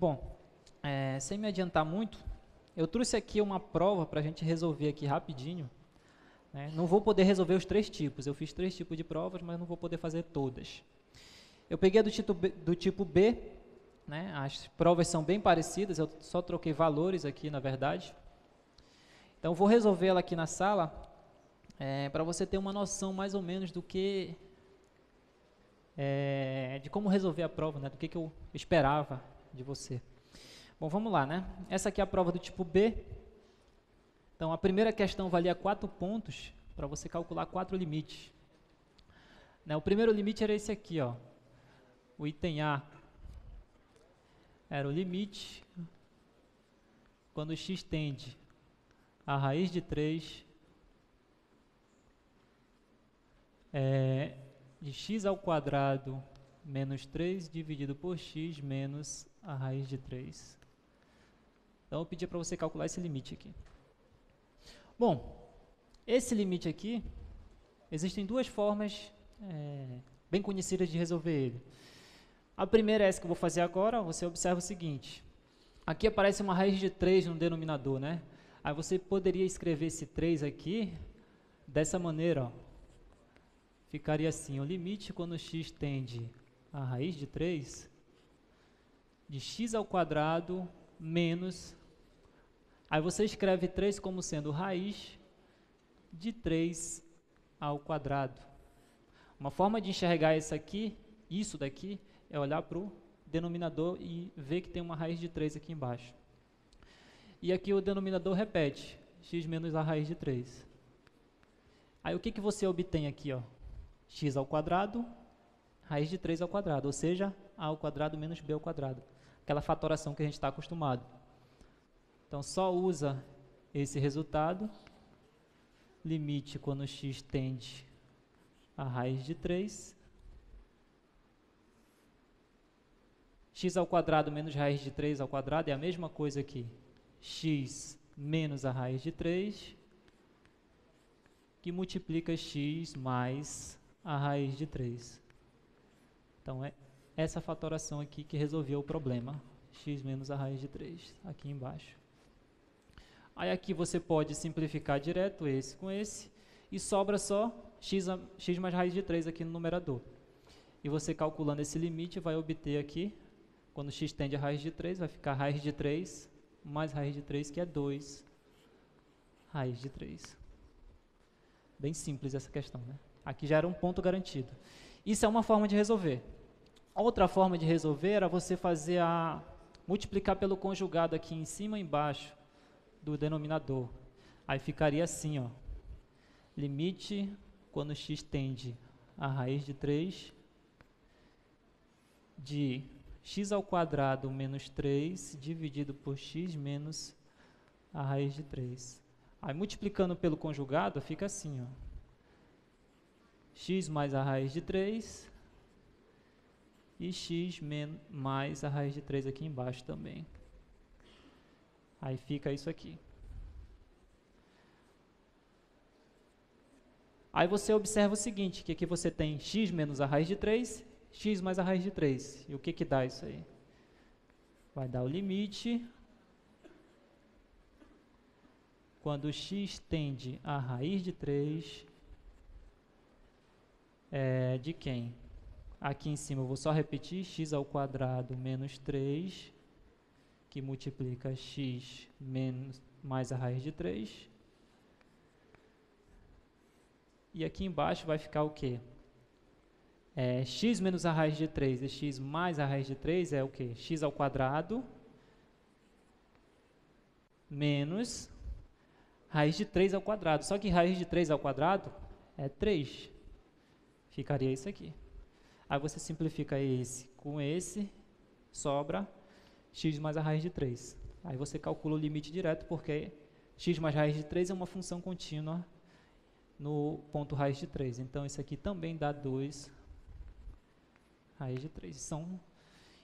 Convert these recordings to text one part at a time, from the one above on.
Bom, sem me adiantar muito, eu trouxe aqui uma prova para a gente resolver aqui rapidinho. Né? Não vou poder resolver os 3 tipos, eu fiz 3 tipos de provas, mas não vou poder fazer todas. Eu peguei do tipo B, né? As provas são bem parecidas, eu só troquei valores aqui, na verdade. Então, vou resolver ela aqui na sala, para você ter uma noção mais ou menos do que... de como resolver a prova, né? Do que eu esperava de você. Bom, vamos lá, né? Essa aqui é a prova do tipo B. Então, a primeira questão valia 4 pontos para você calcular 4 limites. Né? O primeiro limite era esse aqui, ó. O item A era o limite quando x tende a raiz de 3 de x ao quadrado menos 3 dividido por x menos a raiz de 3. Então, eu pedi para você calcular esse limite aqui. Bom, esse limite aqui, existem 2 formas bem conhecidas de resolver ele. A primeira é essa que eu vou fazer agora. Você observa o seguinte. Aqui aparece uma raiz de 3 no denominador, né? Aí você poderia escrever esse 3 aqui dessa maneira, ó. Ficaria assim, o limite quando x tende a raiz de 3 de x ao quadrado menos... Aí você escreve 3 como sendo raiz de 3 ao quadrado. Uma forma de enxergar isso daqui, é olhar para o denominador e ver que tem uma raiz de 3 aqui embaixo. E aqui o denominador repete, x menos a raiz de 3. Aí o que você obtém aqui, ó? X ao quadrado, raiz de 3 ao quadrado, ou seja, a ao quadrado menos b ao quadrado. Aquela fatoração que a gente está acostumado. Então, só usa esse resultado, limite quando x tende a raiz de 3, x ao quadrado menos raiz de 3 ao quadrado é a mesma coisa aqui, x menos a raiz de 3, que multiplica x mais a raiz de 3. Então, é essa fatoração aqui que resolveu o problema, x menos a raiz de 3, aqui embaixo. Aí aqui você pode simplificar direto esse com esse, e sobra só x mais raiz de 3 aqui no numerador. E você calculando esse limite vai obter aqui, quando x tende a raiz de 3, vai ficar raiz de 3 mais raiz de 3, que é 2 raiz de 3. Bem simples essa questão, né? Aqui já era um ponto garantido. Isso é uma forma de resolver. Outra forma de resolver era você fazer multiplicar pelo conjugado aqui em cima e embaixo do denominador. Aí ficaria assim, ó. Limite quando x tende a raiz de 3 de x ao quadrado menos 3 dividido por x menos a raiz de 3. Aí multiplicando pelo conjugado fica assim, ó. X mais a raiz de 3 e x mais a raiz de 3 aqui embaixo também. Aí fica isso aqui. Aí você observa o seguinte, que aqui você tem x menos a raiz de 3, x mais a raiz de 3. E o que dá isso aí? Vai dar o limite quando x tende a raiz de 3 de quem? Aqui em cima eu vou só repetir, x ao quadrado menos 3, que multiplica x menos mais a raiz de 3. E aqui embaixo vai ficar o quê? X menos a raiz de 3 e x mais a raiz de 3 é o quê? X ao quadrado menos raiz de 3 ao quadrado. Só que raiz de 3 ao quadrado é 3. Ficaria isso aqui. Aí você simplifica esse com esse, sobra x mais a raiz de 3. Aí você calcula o limite direto, porque x mais raiz de 3 é uma função contínua no ponto raiz de 3. Então, isso aqui também dá 2 raiz de 3.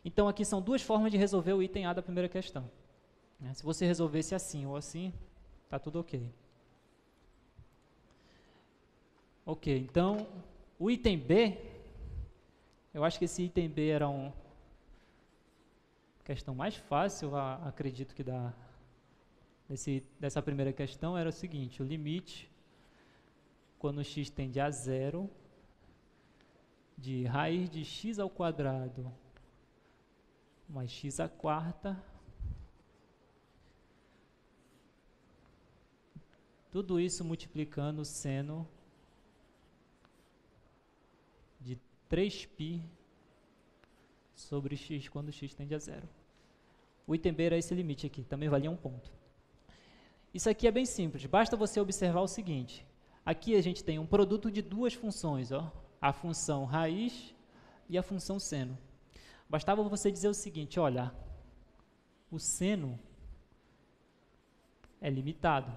Então, aqui são 2 formas de resolver o item A da primeira questão. Se você resolvesse assim ou assim, está tudo ok. Ok, então, o item B, eu acho que esse item B era questão mais fácil, acredito que dessa primeira questão era o seguinte: o limite, quando x tende a zero, de raiz de x ao quadrado mais x à quarta, tudo isso multiplicando o seno de 3π sobre x quando x tende a zero. O item B era esse limite aqui, também valia 1 ponto. Isso aqui é bem simples, basta você observar o seguinte: aqui a gente tem um produto de duas funções, ó, a função raiz e a função seno. Bastava você dizer o seguinte: olha, o seno é limitado.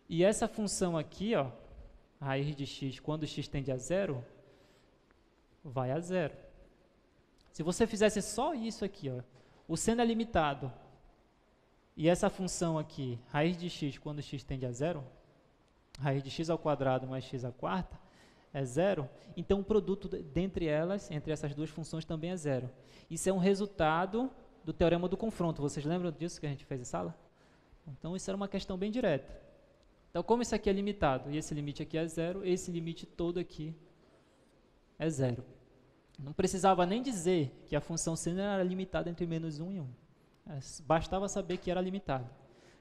E essa função aqui, ó, raiz de x, quando x tende a zero, vai a zero. Se você fizesse só isso aqui, ó, o seno é limitado, e essa função aqui, raiz de x, quando x tende a zero, raiz de x ao quadrado mais x à quarta, é zero, então o produto dentre elas, entre essas duas funções, também é zero. Isso é um resultado do teorema do confronto. Vocês lembram disso que a gente fez em sala? Então, isso era uma questão bem direta. Então, como isso aqui é limitado, e esse limite aqui é zero, esse limite todo aqui é zero. Não precisava nem dizer que a função seno era limitada entre menos 1 e 1. Bastava saber que era limitado.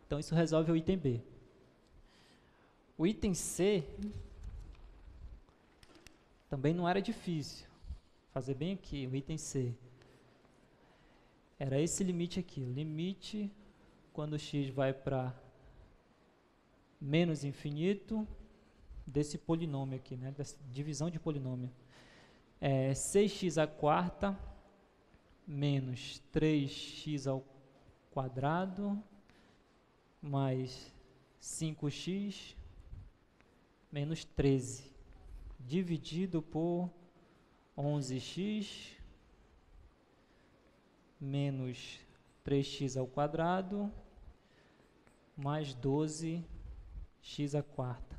Então, isso resolve o item B. O item C também não era difícil. Fazer bem aqui, o item C. Era esse limite aqui. O limite, quando x vai para menos infinito, desse polinômio aqui, né, dessa divisão de polinômio. 6x à quarta menos 3x ao quadrado mais 5x menos 13 dividido por 11x menos 3x ao quadrado mais 12x à quarta.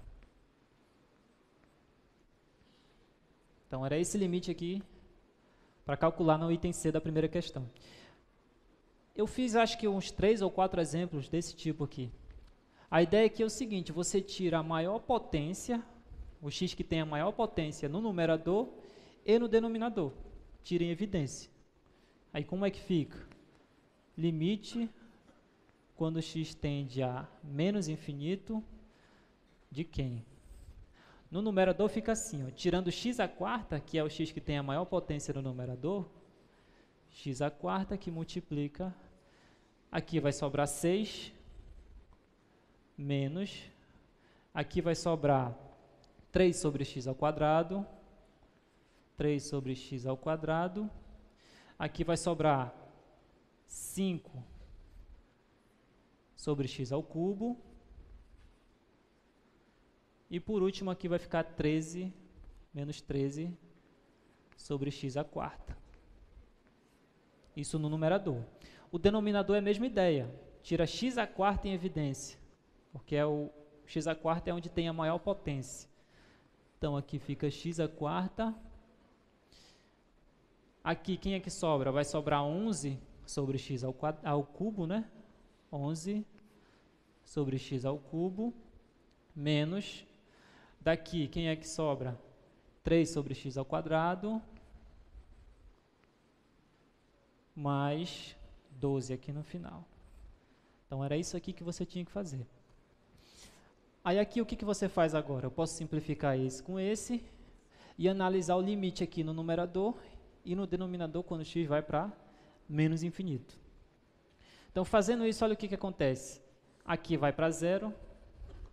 Então, era esse limite aqui para calcular no item C da primeira questão. Eu fiz, acho que, uns 3 ou 4 exemplos desse tipo aqui. A ideia aqui é o seguinte: você tira a maior potência, o x que tem a maior potência no numerador e no denominador. Tira em evidência. Aí, como é que fica? Limite, quando x tende a menos infinito, de quem? No numerador fica assim, ó, tirando x à quarta, que é o x que tem a maior potência no numerador, x à quarta que multiplica, aqui vai sobrar 6, menos, aqui vai sobrar 3 sobre x ao quadrado, 3 sobre x ao quadrado, aqui vai sobrar 5 sobre x ao cubo, e por último aqui vai ficar 13 menos 13 sobre x à quarta. Isso no numerador. O denominador é a mesma ideia. Tira x à quarta em evidência, porque o x à quarta é onde tem a maior potência. Então aqui fica x à quarta. Aqui quem é que sobra? Vai sobrar 11 sobre x ao cubo, né? 11 sobre x ao cubo, menos... Daqui, quem é que sobra? 3 sobre x ao quadrado, mais 12 aqui no final. Então, era isso aqui que você tinha que fazer. Aí, aqui, o que você faz agora? Eu posso simplificar esse com esse e analisar o limite aqui no numerador e no denominador quando x vai para menos infinito. Então, fazendo isso, olha o que acontece. Aqui vai para zero,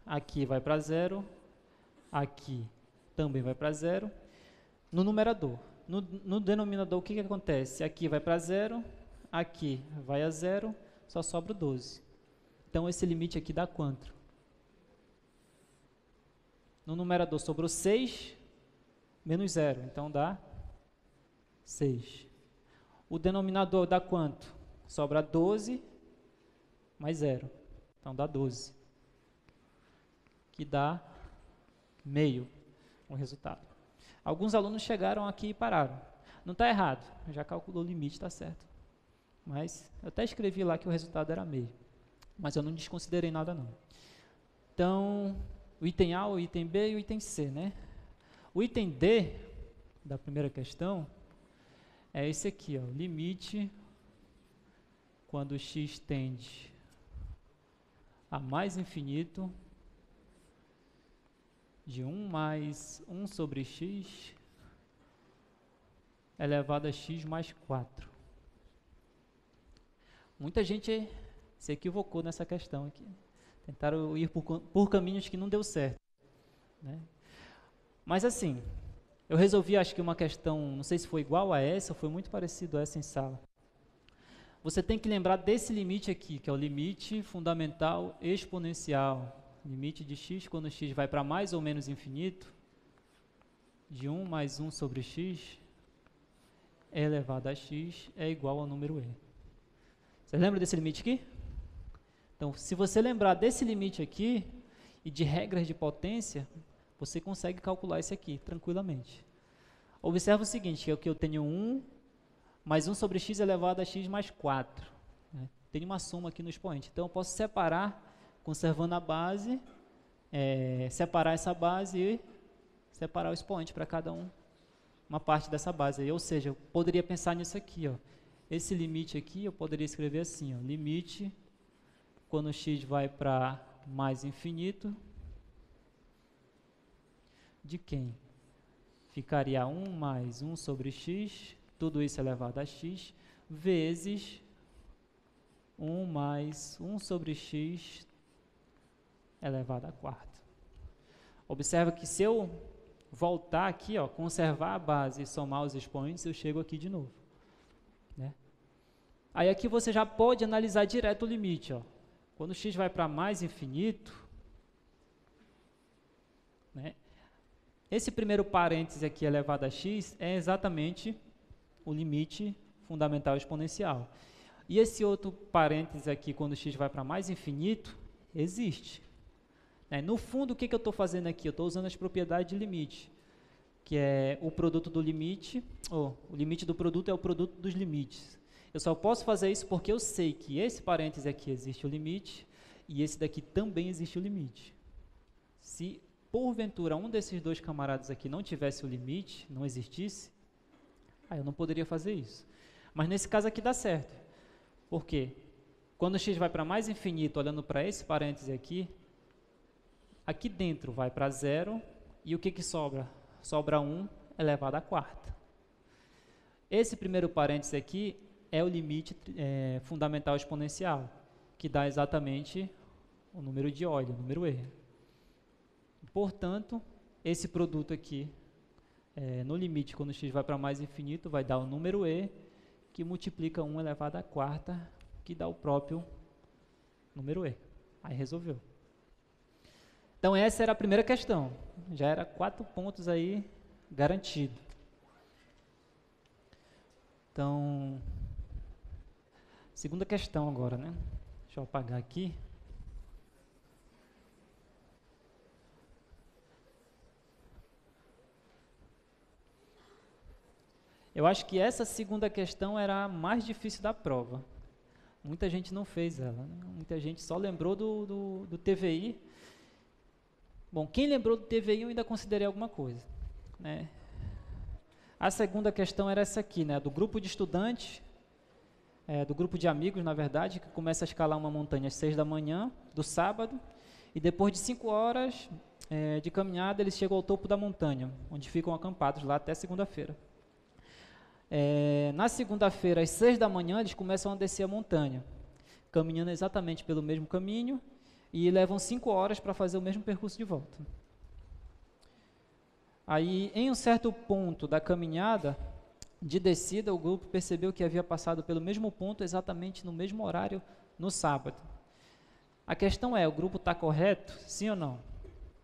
aqui vai para zero, aqui também vai para zero. No numerador. No denominador, o que acontece? Aqui vai para zero, aqui vai a zero, só sobra o 12. Então, esse limite aqui dá quanto? No numerador sobrou 6 menos 0, então dá 6. O denominador dá quanto? Sobra 12 mais 0, então dá 12. Que dá meio o resultado. Alguns alunos chegaram aqui e pararam. Não está errado, já calculou o limite, está certo. Mas eu até escrevi lá que o resultado era meio. Mas eu não desconsiderei nada não. Então, o item A, o item B e o item C, né? O item D, da primeira questão, é esse aqui, ó, limite quando x tende a mais infinito de 1 mais 1 sobre x elevado a x mais 4. Muita gente se equivocou nessa questão aqui. Tentaram ir por caminhos que não deu certo, né? Mas assim, eu resolvi, acho que uma questão, não sei se foi igual a essa, ou foi muito parecido a essa em sala. Você tem que lembrar desse limite aqui, que é o limite fundamental exponencial. Limite de x quando x vai para mais ou menos infinito, de 1 mais 1 sobre x elevado a x é igual ao número e. Você lembra desse limite aqui? Então, se você lembrar desse limite aqui e de regras de potência, você consegue calcular esse aqui tranquilamente. Observa o seguinte, que é o que eu tenho 1 mais 1 sobre x elevado a x mais 4. Né? Tem uma soma aqui no expoente. Então, eu posso separar, conservando a base, separar essa base e separar o expoente para cada uma parte dessa base. Ou seja, eu poderia pensar nisso aqui. Ó. Esse limite aqui, eu poderia escrever assim, ó, limite quando x vai para mais infinito, de quem? Ficaria 1 mais 1 sobre x, tudo isso elevado a x, vezes 1 mais 1 sobre x elevado a quarta. Observa que se eu voltar aqui, ó, conservar a base e somar os expoentes, eu chego aqui de novo. Né? Aí aqui você já pode analisar direto o limite. Ó. Quando x vai para mais infinito, né, esse primeiro parêntese aqui elevado a x é exatamente o limite fundamental exponencial. E esse outro parêntese aqui, quando x vai para mais infinito, existe. No fundo, o que eu estou fazendo aqui? Eu estou usando as propriedades de limite, que é o produto do limite, o limite do produto é o produto dos limites. Eu só posso fazer isso porque eu sei que esse parêntese aqui existe o limite e esse daqui também existe o limite. Se porventura um desses dois camaradas aqui não tivesse o limite, não existisse, aí eu não poderia fazer isso. Mas nesse caso aqui dá certo. Por quê? Quando x vai para mais infinito, olhando para esse parêntese aqui, aqui dentro vai para zero e o que sobra? Sobra 1 elevado à quarta. Esse primeiro parêntese aqui é o limite fundamental exponencial, que dá exatamente o número de Euler, o número e. Portanto, esse produto aqui, no limite, quando x vai para mais infinito, vai dar o número e, que multiplica 1 elevado à quarta, que dá o próprio número e. Aí resolveu. Então, essa era a primeira questão. Já era 4 pontos aí garantido. Então, segunda questão agora, né? Deixa eu apagar aqui. Eu acho que essa segunda questão era a mais difícil da prova. Muita gente não fez ela, né? Muita gente só lembrou do TVI. Bom, quem lembrou do TVI eu ainda considerei alguma coisa, né? A segunda questão era essa aqui, né? Do grupo de estudantes, do grupo de amigos, na verdade, que começa a escalar uma montanha às 6 da manhã, do sábado, e depois de 5 horas de caminhada, eles chegam ao topo da montanha, onde ficam acampados lá até segunda-feira. Na segunda-feira, às 6 da manhã, eles começam a descer a montanha, caminhando exatamente pelo mesmo caminho, e levam 5 horas para fazer o mesmo percurso de volta. Aí, em um certo ponto da caminhada, de descida, o grupo percebeu que havia passado pelo mesmo ponto, exatamente no mesmo horário, no sábado. A questão é, o grupo está correto? Sim ou não?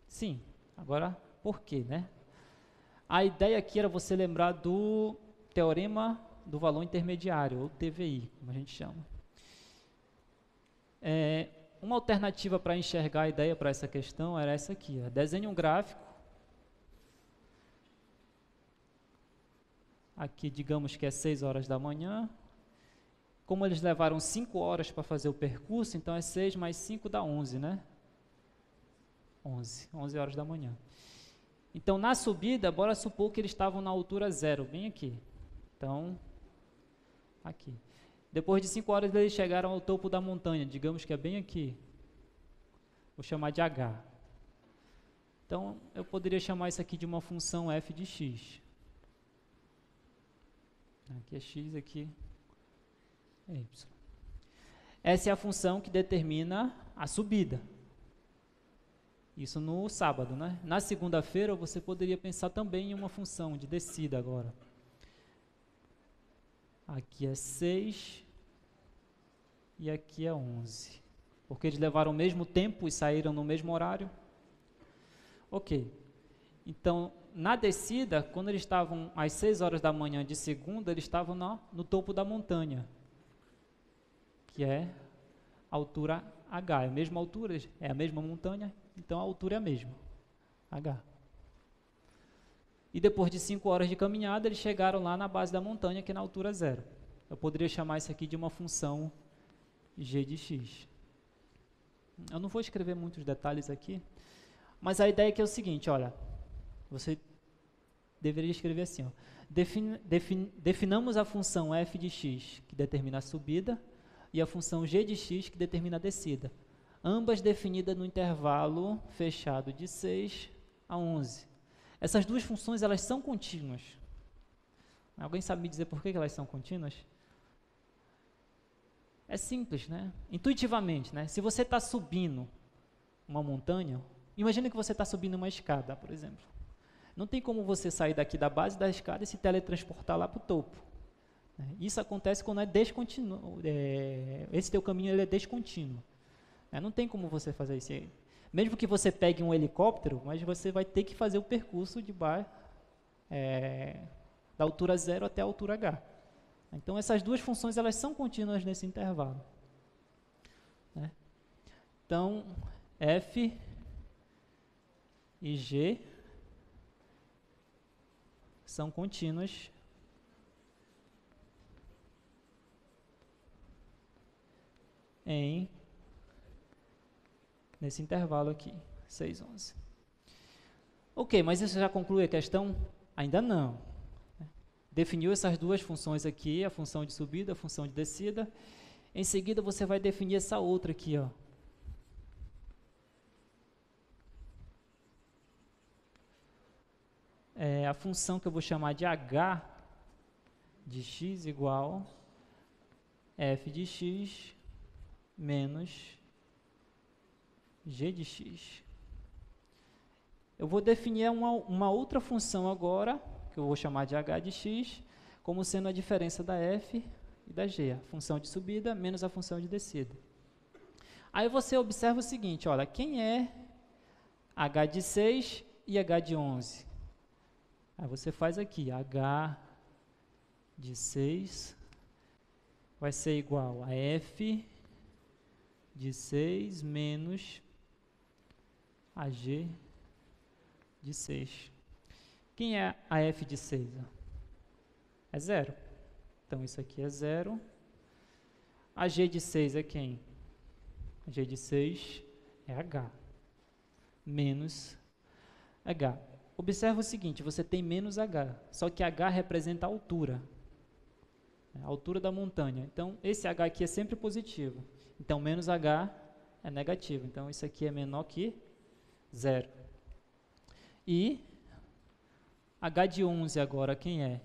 Sim. Agora, por quê, né? A ideia aqui era você lembrar do teorema do valor intermediário, ou TVI, como a gente chama. Uma alternativa para enxergar a ideia para essa questão era essa aqui. Desenhe um gráfico aqui digamos que é 6 horas da manhã. Como eles levaram 5 horas para fazer o percurso, então é 6 mais 5 dá 11, né? 11 horas da manhã. Então, na subida, bora supor que eles estavam na altura 0, bem aqui. Então, aqui. Depois de 5 horas, eles chegaram ao topo da montanha, digamos que é bem aqui. Vou chamar de H. Então, eu poderia chamar isso aqui de uma função f de x. Aqui é x, aqui é y. Essa é a função que determina a subida. Isso no sábado, né? Na segunda-feira, você poderia pensar também em uma função de descida agora. Aqui é 6 e aqui é 11. Porque eles levaram o mesmo tempo e saíram no mesmo horário. Ok. Então, na descida, quando eles estavam às 6 horas da manhã de segunda, eles estavam no topo da montanha, que é a altura H. É a mesma altura, é a mesma montanha, então a altura é a mesma, H. E depois de 5 horas de caminhada, eles chegaram lá na base da montanha, que é na altura 0. Eu poderia chamar isso aqui de uma função g de x. Eu não vou escrever muitos detalhes aqui, mas a ideia aqui é o seguinte, olha, você deveria escrever assim, ó, definamos a função f de x, que determina a subida, e a função g de x, que determina a descida. Ambas definidas no intervalo fechado de 6 a 11. Essas duas funções, elas são contínuas. Alguém sabe me dizer por que elas são contínuas? É simples, né? Intuitivamente, né? Se você está subindo uma montanha, imagine que você está subindo uma escada, por exemplo. Não tem como você sair daqui da base da escada e se teletransportar lá para o topo. Isso acontece quando é descontínuo. Esse teu caminho ele é descontínuo. Não tem como você fazer isso aí. Mesmo que você pegue um helicóptero, mas você vai ter que fazer o percurso de da altura 0 até a altura H. Então, essas duas funções elas são contínuas nesse intervalo. Então, f e g são contínuas nesse intervalo aqui, 6, 11. Ok, mas isso já conclui a questão? Ainda não. Definiu essas duas funções aqui, a função de subida, a função de descida. Em seguida, você vai definir essa outra aqui, ó. A função que eu vou chamar de h de x igual f de x menos g de x. Eu vou definir uma outra função agora, que eu vou chamar de h de x, como sendo a diferença da f e da g, a função de subida menos a função de descida. Aí você observa o seguinte, olha, quem é h de 6 e h de 11? Aí você faz aqui, h de 6 vai ser igual a f de 6 menos a g de 6. Quem é a f de 6? É 0. Então, isso aqui é 0. A g de 6 é quem? A g de 6 é h. Menos h. Observa o seguinte, você tem menos h, só que h representa a altura da montanha. Então, esse h aqui é sempre positivo. Então, menos h é negativo. Então, isso aqui é menor que 0. E h de 11 agora, quem é?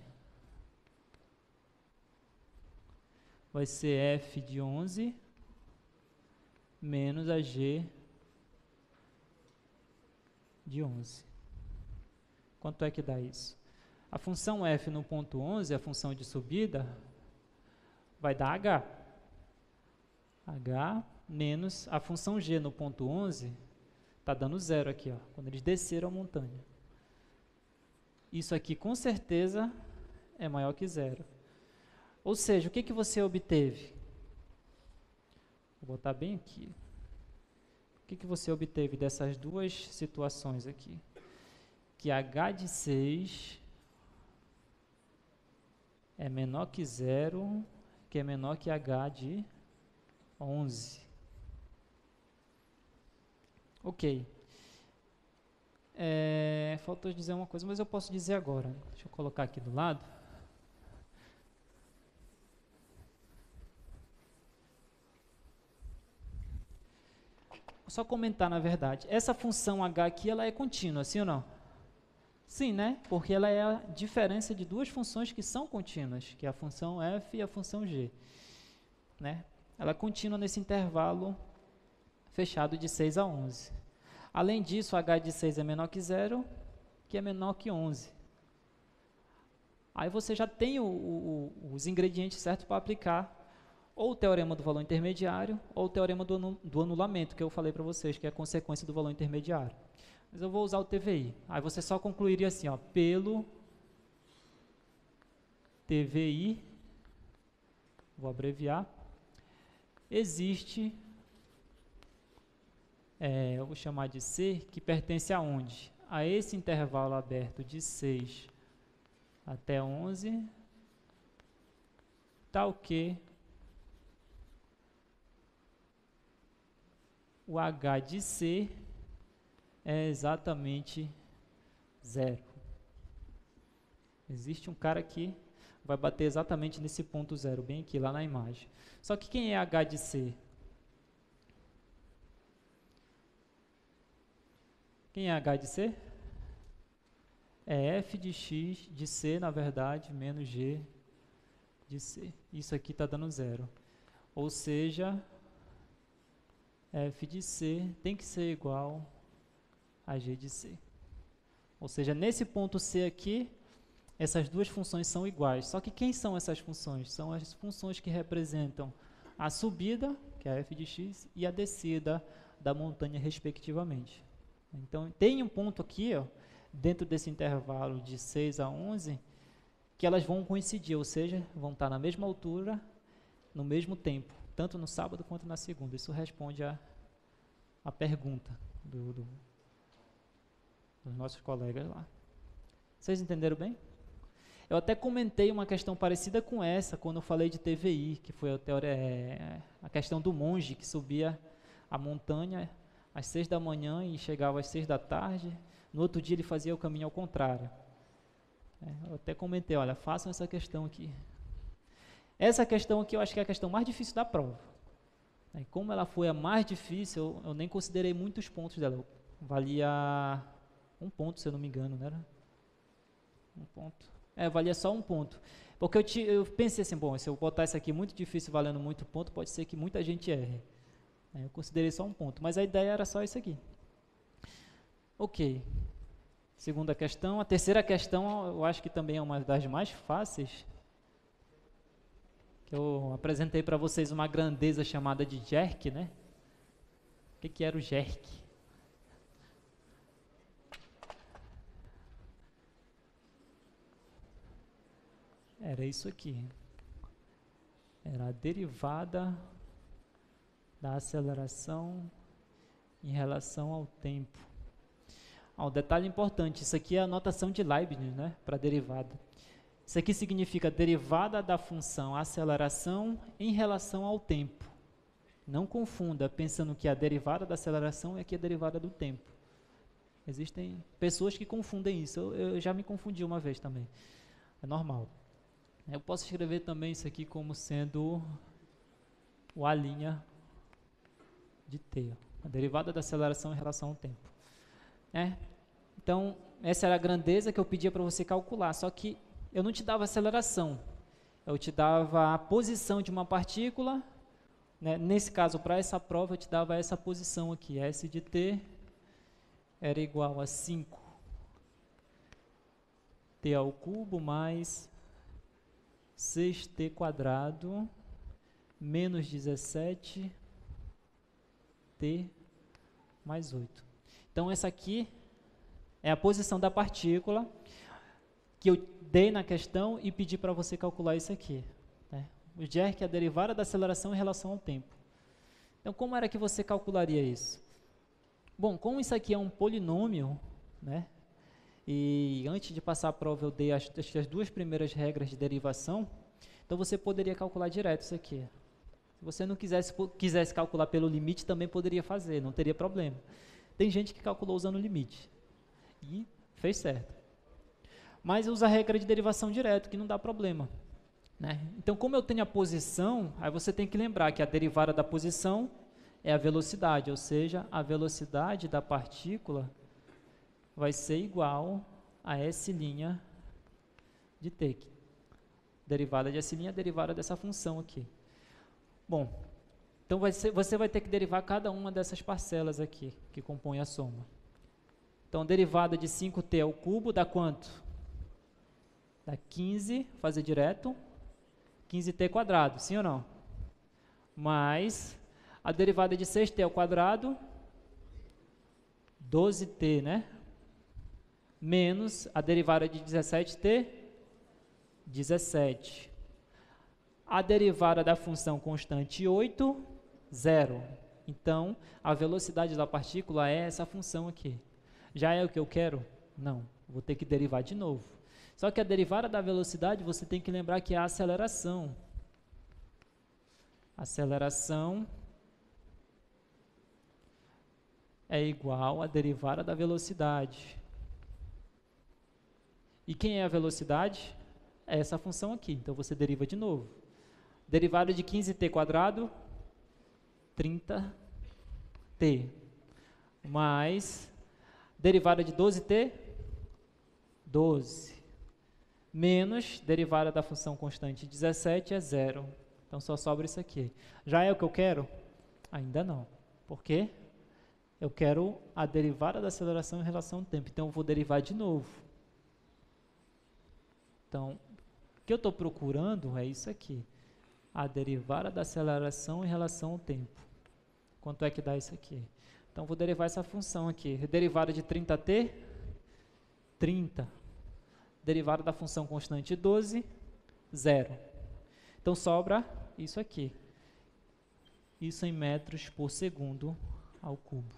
Vai ser f de 11 menos a g de 11. Quanto é que dá isso? A função f no ponto 11, a função de subida, vai dar h. h menos a função g no ponto 11, está dando 0 aqui, ó, quando eles desceram a montanha. Isso aqui, com certeza, é maior que 0. Ou seja, o que você obteve? Vou botar bem aqui. O que você obteve dessas duas situações aqui? Que h de 6 é menor que zero, que é menor que h de 11. Ok. Faltou dizer uma coisa, mas eu posso dizer agora. Deixa eu colocar aqui do lado. Vou só comentar, na verdade. Essa função h aqui, ela é contínua, sim ou não? Sim, né? Porque ela é a diferença de duas funções que são contínuas, que é a função f e a função g. Né? Ela é contínua nesse intervalo fechado de 6 a 11. Além disso, h de 6 é menor que zero, que é menor que 11. Aí você já tem os ingredientes certos para aplicar ou o teorema do valor intermediário ou o teorema do anulamento, que eu falei para vocês, que é a consequência do valor intermediário. Mas eu vou usar o TVI. Aí você só concluiria assim, ó, pelo TVI, vou abreviar, existe, eu vou chamar de C, que pertence a onde? A esse intervalo aberto de 6 até 11, tal que o H de C é exatamente zero. Existe um cara que vai bater exatamente nesse ponto zero, bem aqui, lá na imagem. Só que quem é H de C? Quem é H de C? É f de x de C, na verdade, menos g de C. Isso aqui está dando zero. Ou seja, f de C tem que ser igual a g de C. Ou seja, nesse ponto C aqui, essas duas funções são iguais. Só que quem são essas funções? São as funções que representam a subida, que é a f de x, e a descida da montanha, respectivamente. Então, tem um ponto aqui, ó, dentro desse intervalo de 6 a 11, que elas vão coincidir, ou seja, vão estar na mesma altura, no mesmo tempo, tanto no sábado quanto na segunda. Isso responde a pergunta dos nossos colegas lá. Vocês entenderam bem? Eu até comentei uma questão parecida com essa quando eu falei de TVI, que foi a questão do monge que subia a montanha às 6 da manhã e chegava às 6 da tarde. No outro dia ele fazia o caminho ao contrário. Eu até comentei, olha, façam essa questão aqui. Essa questão aqui eu acho que é a questão mais difícil da prova. E como ela foi a mais difícil, eu nem considerei muitos pontos dela. Valia 1 ponto, se eu não me engano, não era? 1 ponto. Valia só 1 ponto. Porque eu pensei assim, bom, se eu botar isso aqui muito difícil, valendo muito ponto, pode ser que muita gente erre. Eu considerei só 1 ponto, mas a ideia era só isso aqui. Ok. Segunda questão. A terceira questão, eu acho que também é uma das mais fáceis. Que eu apresentei para vocês uma grandeza chamada de jerk, né? O que era o jerk? Era isso aqui. Era a derivada da aceleração em relação ao tempo. Um detalhe importante, isso aqui é a notação de Leibniz, né, para derivada. Isso aqui significa derivada da função aceleração em relação ao tempo. Não confunda pensando que a derivada da aceleração é que a derivada do tempo. Existem pessoas que confundem isso, eu já me confundi uma vez também, é normal. Eu posso escrever também isso aqui como sendo o A' de t, a derivada da aceleração em relação ao tempo. Então, essa era a grandeza que eu pedia para você calcular, só que eu não te dava aceleração, eu te dava a posição de uma partícula, né? Nesse caso, para essa prova, eu te dava essa posição aqui, S de t era igual a 5t ao cubo mais 6t² menos 17t mais 8. Então, essa aqui é a posição da partícula que eu dei na questão e pedi para você calcular isso aqui. Né? O jerk é a derivada da aceleração em relação ao tempo. Então, como era que você calcularia isso? Bom, como isso aqui é um polinômio, né, E antes de passar a prova eu dei as 2 primeiras regras de derivação, então você poderia calcular direto isso aqui. Se você não quisesse calcular pelo limite, também poderia fazer, não teria problema. Tem gente que calculou usando o limite e fez certo. Mas usa a regra de derivação direto, que não dá problema, né? Então, como eu tenho a posição, aí você tem que lembrar que a derivada da posição é a velocidade, ou seja, a velocidade da partícula vai ser igual a S' de t. Derivada de S', derivada dessa função aqui. Bom, então você vai ter que derivar cada uma dessas parcelas aqui, que compõem a soma. Então, derivada de 5t ao cubo dá quanto? Dá 15, fazer direto, 15t quadrado, sim ou não? Mais a derivada de 6t ao quadrado, 12t, né? Menos a derivada de 17t, 17. A derivada da função constante 8, 0. Então, a velocidade da partícula é essa função aqui. Já é o que eu quero? Não, vou ter que derivar de novo. Só que a derivada da velocidade, você tem que lembrar que é a aceleração. Aceleração é igual à derivada da velocidade. E quem é a velocidade? É essa função aqui, então você deriva de novo. Derivada de 15t quadrado, 30t, mais derivada de 12t, 12, menos derivada da função constante 17 é 0. Então só sobra isso aqui. Já é o que eu quero? Ainda não. Por quê? Eu quero a derivada da aceleração em relação ao tempo, então eu vou derivar de novo. Então, o que eu estou procurando é isso aqui. A derivada da aceleração em relação ao tempo. Quanto é que dá isso aqui? Então, vou derivar essa função aqui. Derivada de 30t, 30. Derivada da função constante 12, 0. Então, sobra isso aqui. Isso em metros por segundo ao cubo.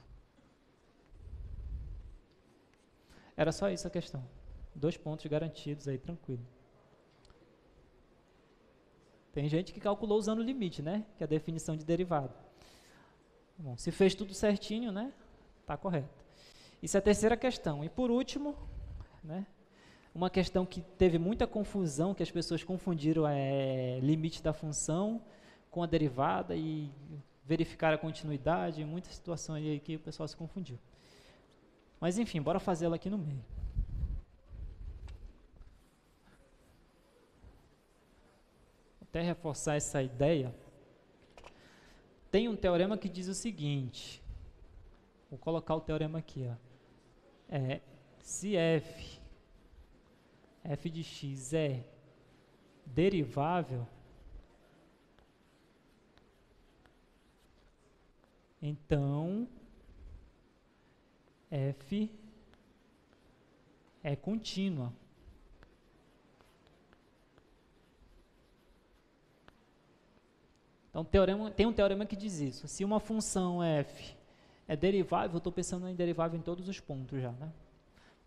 Era só isso a questão. 2 pontos garantidos aí, tranquilo. Tem gente que calculou usando o limite, né? Que é a definição de derivada. Bom, se fez tudo certinho, né? Tá correto. Isso é a terceira questão. E por último, né? Uma questão que teve muita confusão, que as pessoas confundiram limite da função com a derivada e verificaram a continuidade, em muitas situações aí que o pessoal se confundiu. Mas enfim, bora fazê-la aqui no meio. Até reforçar essa ideia, tem um teorema que diz o seguinte, vou colocar o teorema aqui, ó, se f de x é derivável, então f é contínua. Então, tem um teorema que diz isso. Se uma função f é derivável, eu estou pensando em derivável em todos os pontos já, né?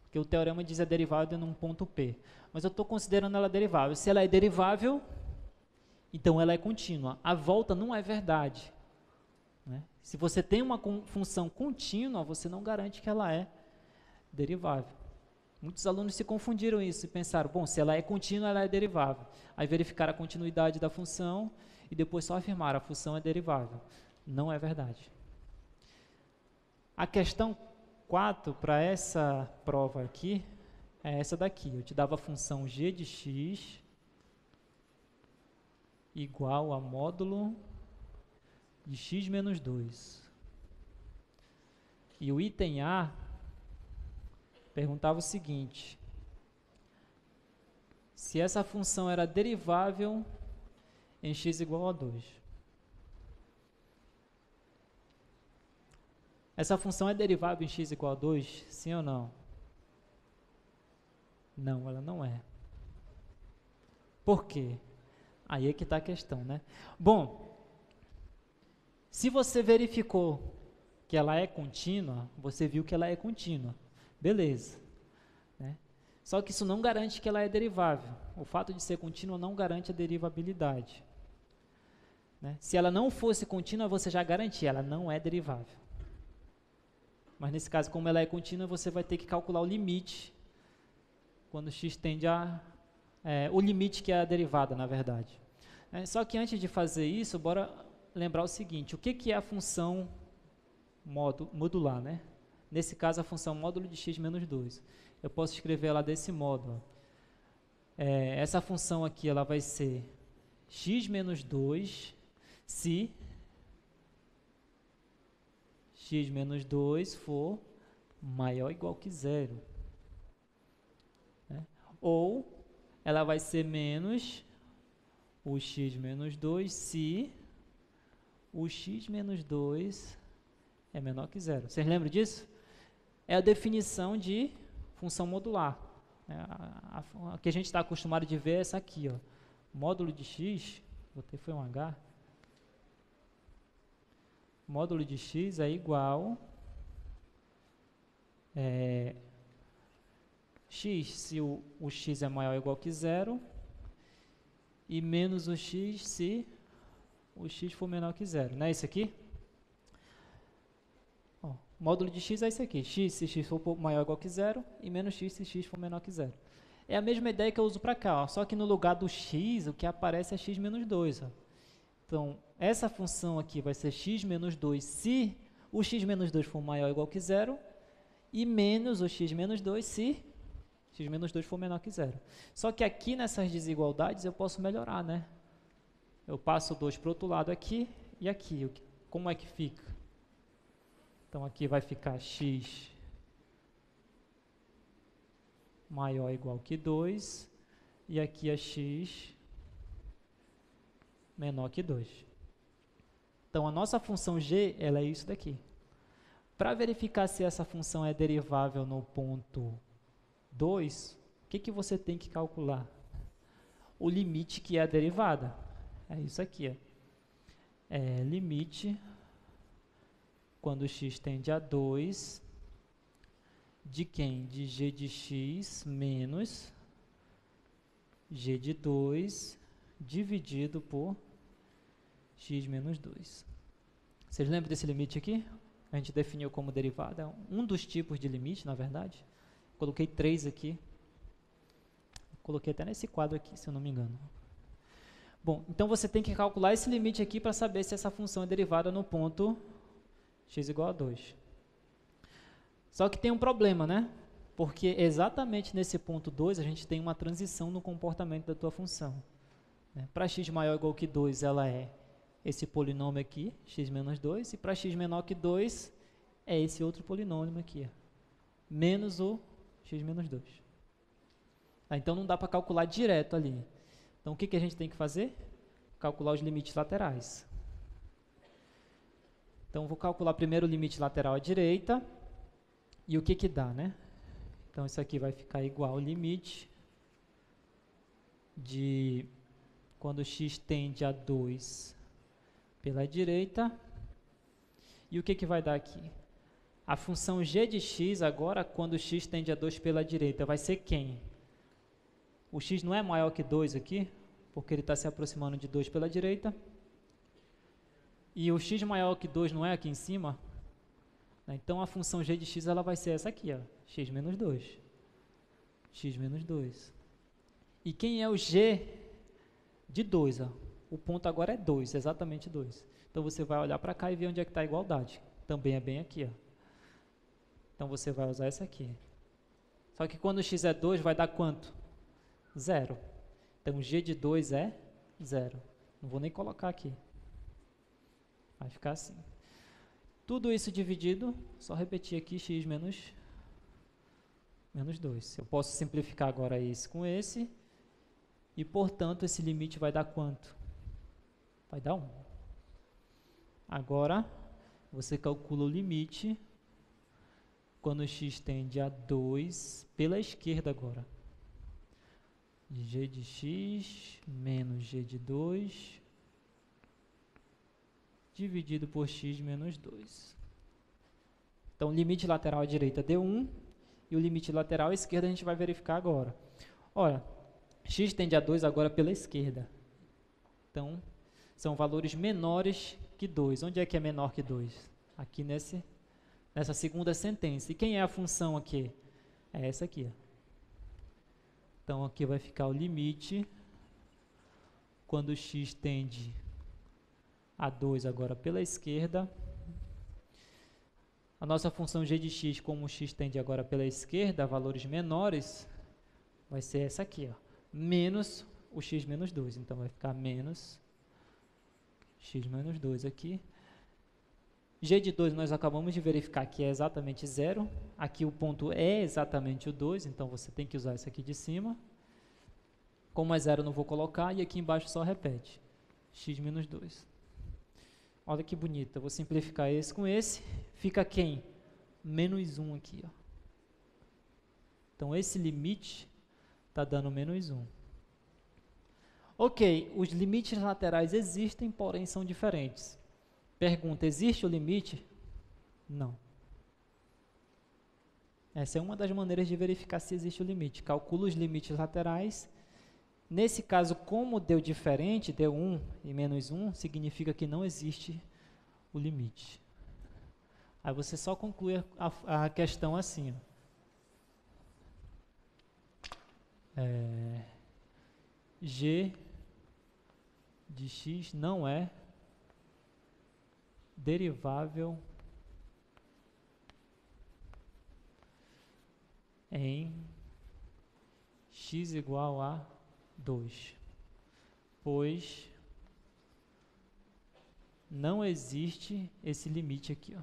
Porque o teorema diz é derivável num ponto P. Mas eu estou considerando ela derivável. Se ela é derivável, então ela é contínua. A volta não é verdade, né? Se você tem uma função contínua, você não garante que ela é derivável. Muitos alunos se confundiram isso e pensaram, bom, se ela é contínua, ela é derivável. Aí verificaram a continuidade da função e depois só afirmaram a função é derivável. Não é verdade. A questão 4 para essa prova aqui é essa daqui. Eu te dava a função g de x igual a módulo de x menos 2. E o item A perguntava o seguinte, se essa função era derivável em x igual a 2. Essa função é derivável em x igual a 2, sim ou não? Não, ela não é. Por quê? Aí é que está a questão, né? Bom, se você verificou que ela é contínua, você viu que ela é contínua. Beleza. né? Só que isso não garante que ela é derivável. O fato de ser contínua não garante a derivabilidade, né? Se ela não fosse contínua, você já garantia, ela não é derivável. Mas nesse caso, como ela é contínua, você vai ter que calcular o limite quando x tende a... o limite que é a derivada, na verdade. Só que antes de fazer isso, bora lembrar o seguinte, o que é a função modular, né? Nesse caso, a função módulo de x menos 2. Eu posso escrever ela desse modo. Ó. Essa função aqui ela vai ser x menos 2 se x menos 2 for maior ou igual que zero. Né? Ou ela vai ser menos o x menos 2 se o x menos 2 é menor que zero. Vocês lembram disso? É a definição de função modular. A que a gente está acostumado de ver é essa aqui. Ó. Módulo de x, botei foi um H. Módulo de x é igual x se o x é maior ou igual que zero e menos o x se o x for menor que zero. Não é isso aqui? Ó, módulo de x é isso aqui. X se x for maior ou igual que zero e menos x se x for menor que zero. É a mesma ideia que eu uso para cá, ó, só que no lugar do x, o que aparece é x menos 2. Ó. Então, essa função aqui vai ser x menos 2 se o x menos 2 for maior ou igual que zero e menos o x menos 2 se x menos 2 for menor que zero. Só que aqui nessas desigualdades eu posso melhorar, né? Eu passo 2 para o outro lado aqui e aqui. Como é que fica? Então, aqui vai ficar x maior ou igual que 2 e aqui é x menor que 2. Então, a nossa função g, ela é isso daqui. Para verificar se essa função é derivável no ponto 2, o que você tem que calcular? O limite que é a derivada. É isso aqui. Ó. Limite, quando x tende a 2, de quem? De g de x menos g de 2 dividido por x menos 2. Vocês lembram desse limite aqui? A gente definiu como derivada. É um dos tipos de limite, na verdade. Coloquei 3 aqui. Coloquei até nesse quadro aqui, se eu não me engano. Bom, então você tem que calcular esse limite aqui para saber se essa função é derivada no ponto x igual a 2. Só que tem um problema, né? Porque exatamente nesse ponto 2 a gente tem uma transição no comportamento da tua função. Para x maior ou igual que 2, ela é esse polinômio aqui, x menos 2, e para x menor que 2, é esse outro polinômio aqui, ó, menos o x menos 2. Então, não dá para calcular direto ali. Então, o que a gente tem que fazer? Calcular os limites laterais. Então, vou calcular primeiro o limite lateral à direita, e o que dá, né? Então, isso aqui vai ficar igual ao limite de quando x tende a 2 pela direita. E o que vai dar aqui? A função g de x agora, quando x tende a 2 pela direita, vai ser quem? O x não é maior que 2 aqui, porque ele está se aproximando de 2 pela direita. E o x maior que 2 não é aqui em cima? Então, a função g de x ela vai ser essa aqui, ó, x menos 2. X menos 2. E quem é o g de 2? Ó? O ponto agora é 2, exatamente 2. Então, você vai olhar para cá e ver onde é que está a igualdade. Também é bem aqui. Ó. Então, você vai usar essa aqui. Só que quando x é 2, vai dar quanto? 0. Então, g de 2 é 0. Não vou nem colocar aqui. Vai ficar assim. Tudo isso dividido, só repetir aqui x menos 2. Eu posso simplificar agora esse com esse. E, portanto, esse limite vai dar quanto? Vai dar 1. Agora, você calcula o limite quando x tende a 2 pela esquerda agora. G de x menos g de 2 dividido por x menos 2. Então, limite lateral à direita deu 1 e o limite lateral à esquerda a gente vai verificar agora. Olha, x tende a 2 agora pela esquerda. Então, são valores menores que 2. Onde é que é menor que 2? Aqui nessa segunda sentença. E quem é a função aqui? É essa aqui. Ó. Então, aqui vai ficar o limite quando x tende a 2 agora pela esquerda. A nossa função g de x, como x tende agora pela esquerda, a valores menores, vai ser essa aqui, ó, menos o x menos 2. Então, vai ficar menos x menos 2 aqui. G de 2 nós acabamos de verificar que é exatamente 0. Aqui o ponto é exatamente o 2, então você tem que usar esse aqui de cima. Como é 0, eu não vou colocar, e aqui embaixo só repete. X menos 2. Olha que bonito, eu vou simplificar esse com esse. Fica quem? Menos 1 aqui. Ó. Então, esse limite está dando menos 1. Ok, os limites laterais existem, porém são diferentes. Pergunta, existe o limite? Não. Essa é uma das maneiras de verificar se existe o limite. Calcula os limites laterais. Nesse caso, como deu diferente, deu 1 e menos 1, significa que não existe o limite. Aí você só conclui a questão assim. Ó. G de x não é derivável em x igual a 2, pois não existe esse limite aqui, ó.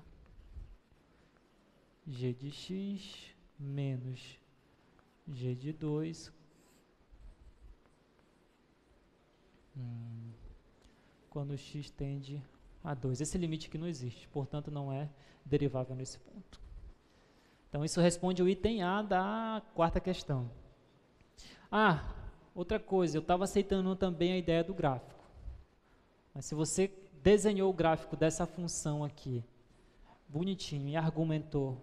G de x menos g de 2 quando x tende a 2. Esse limite aqui não existe, portanto não é derivável nesse ponto. Então isso responde o item A da quarta questão. Outra coisa, eu estava aceitando também a ideia do gráfico. Mas se você desenhou o gráfico dessa função aqui, bonitinho, e argumentou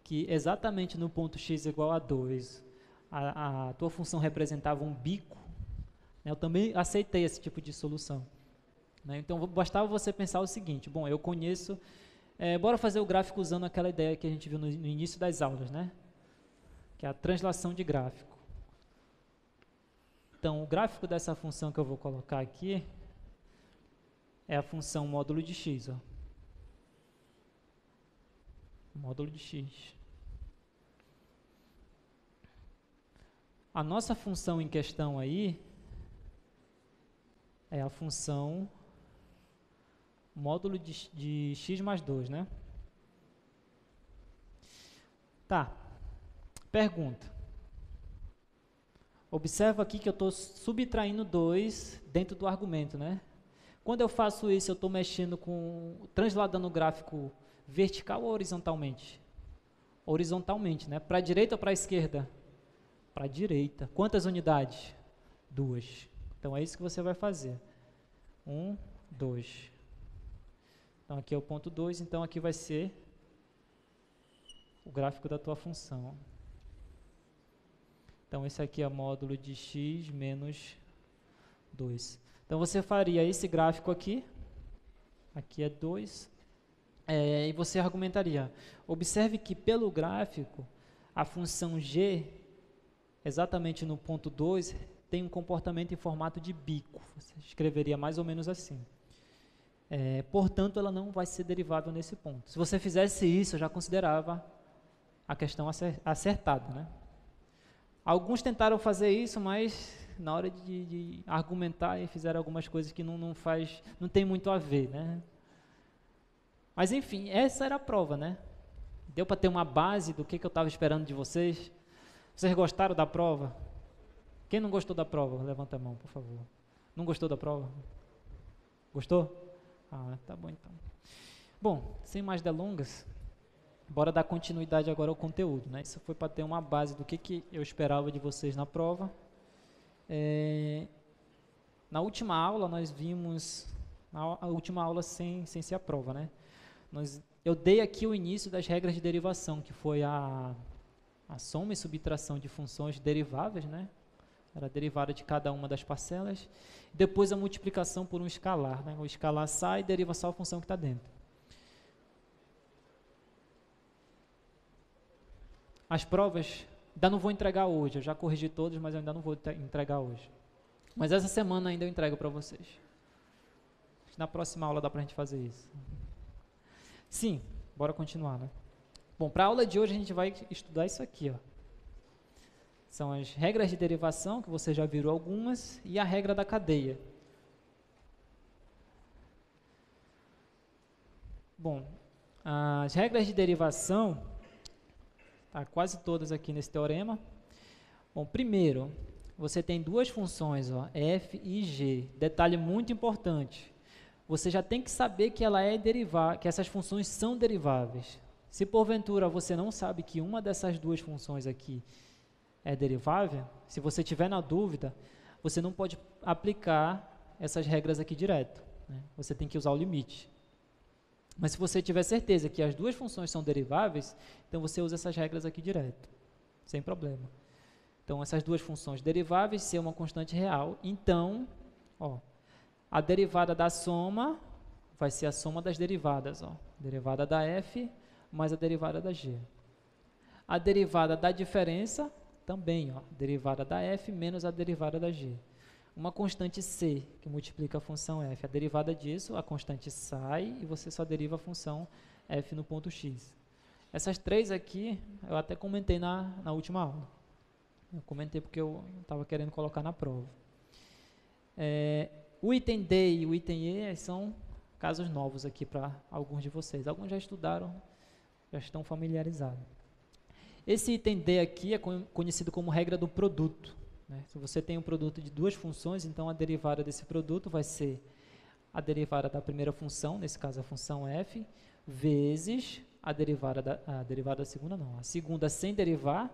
que exatamente no ponto x igual a 2, a tua função representava um bico, né, eu também aceitei esse tipo de solução. Né, então, bastava você pensar o seguinte, bom, eu conheço, bora fazer o gráfico usando aquela ideia que a gente viu no início das aulas, né, que é a translação de gráfico. Então, o gráfico dessa função que eu vou colocar aqui é a função módulo de x. Ó. Módulo de x. A nossa função em questão aí é a função módulo de x mais 2, né? Tá. Pergunta. Observa aqui que eu estou subtraindo 2 dentro do argumento, né? Quando eu faço isso, eu estou mexendo transladando o gráfico vertical ou horizontalmente? Horizontalmente, né? Para a direita ou para a esquerda? Para a direita. Quantas unidades? 2. Então, é isso que você vai fazer. 1, 2. Então, aqui é o ponto 2, então aqui vai ser o gráfico da tua função. Então, esse aqui é o módulo de x menos 2. Então, você faria esse gráfico aqui é 2, e você argumentaria. Observe que pelo gráfico, a função g, exatamente no ponto 2, tem um comportamento em formato de bico. Você escreveria mais ou menos assim. Portanto, ela não vai ser derivável nesse ponto. Se você fizesse isso, eu já considerava a questão acertada, né? Alguns tentaram fazer isso, mas na hora de argumentar fizeram algumas coisas que não tem muito a ver, né? Mas enfim, essa era a prova, né? Deu para ter uma base do que eu estava esperando de vocês. Vocês gostaram da prova? Quem não gostou da prova? Levanta a mão, por favor. Não gostou da prova? Gostou? Tá bom então. Bom, sem mais delongas, bora dar continuidade agora ao conteúdo, né? Isso foi para ter uma base do que eu esperava de vocês na prova. Na última aula nós vimos, a última aula sem ser a prova, né? Eu dei aqui o início das regras de derivação, que foi a a soma e subtração de funções deriváveis, né? Era a derivada de cada uma das parcelas. Depois a multiplicação por um escalar, né? O escalar sai e deriva só a função que está dentro. As provas, ainda não vou entregar hoje, eu já corrigi todas, mas eu ainda não vou entregar hoje. Mas essa semana ainda eu entrego para vocês. Na próxima aula dá para a gente fazer isso. Sim, bora continuar, né? Bom, para a aula de hoje a gente vai estudar isso aqui, ó. São as regras de derivação, que você já viram algumas, e a regra da cadeia. Bom, as regras de derivação, tá quase todas aqui nesse teorema. Bom, primeiro, você tem duas funções, ó, f e g. Detalhe muito importante. Você já tem que saber que ela é que essas funções são deriváveis. Se porventura você não sabe que uma dessas duas funções aqui é derivável, se você tiver na dúvida, você não pode aplicar essas regras aqui direto, né? Você tem que usar o limite. Mas se você tiver certeza que as duas funções são deriváveis, então você usa essas regras aqui direto, sem problema. Então, essas duas funções deriváveis, se é uma constante real, então, ó, a derivada da soma vai ser a soma das derivadas, ó, derivada da f mais a derivada da g. A derivada da diferença, também, ó, derivada da f menos a derivada da g. Uma constante c, que multiplica a função f. A derivada disso, a constante sai e você só deriva a função f no ponto x. Essas três aqui, eu até comentei na última aula. Eu comentei porque eu estava querendo colocar na prova. O item D e o item E são casos novos aqui para alguns de vocês. Alguns já estudaram, já estão familiarizados. Esse item D aqui é conhecido como regra do produto, né? Se você tem um produto de duas funções, então a derivada desse produto vai ser a derivada da primeira função, nesse caso a função f, vezes a derivada da segunda, não, a segunda sem derivar,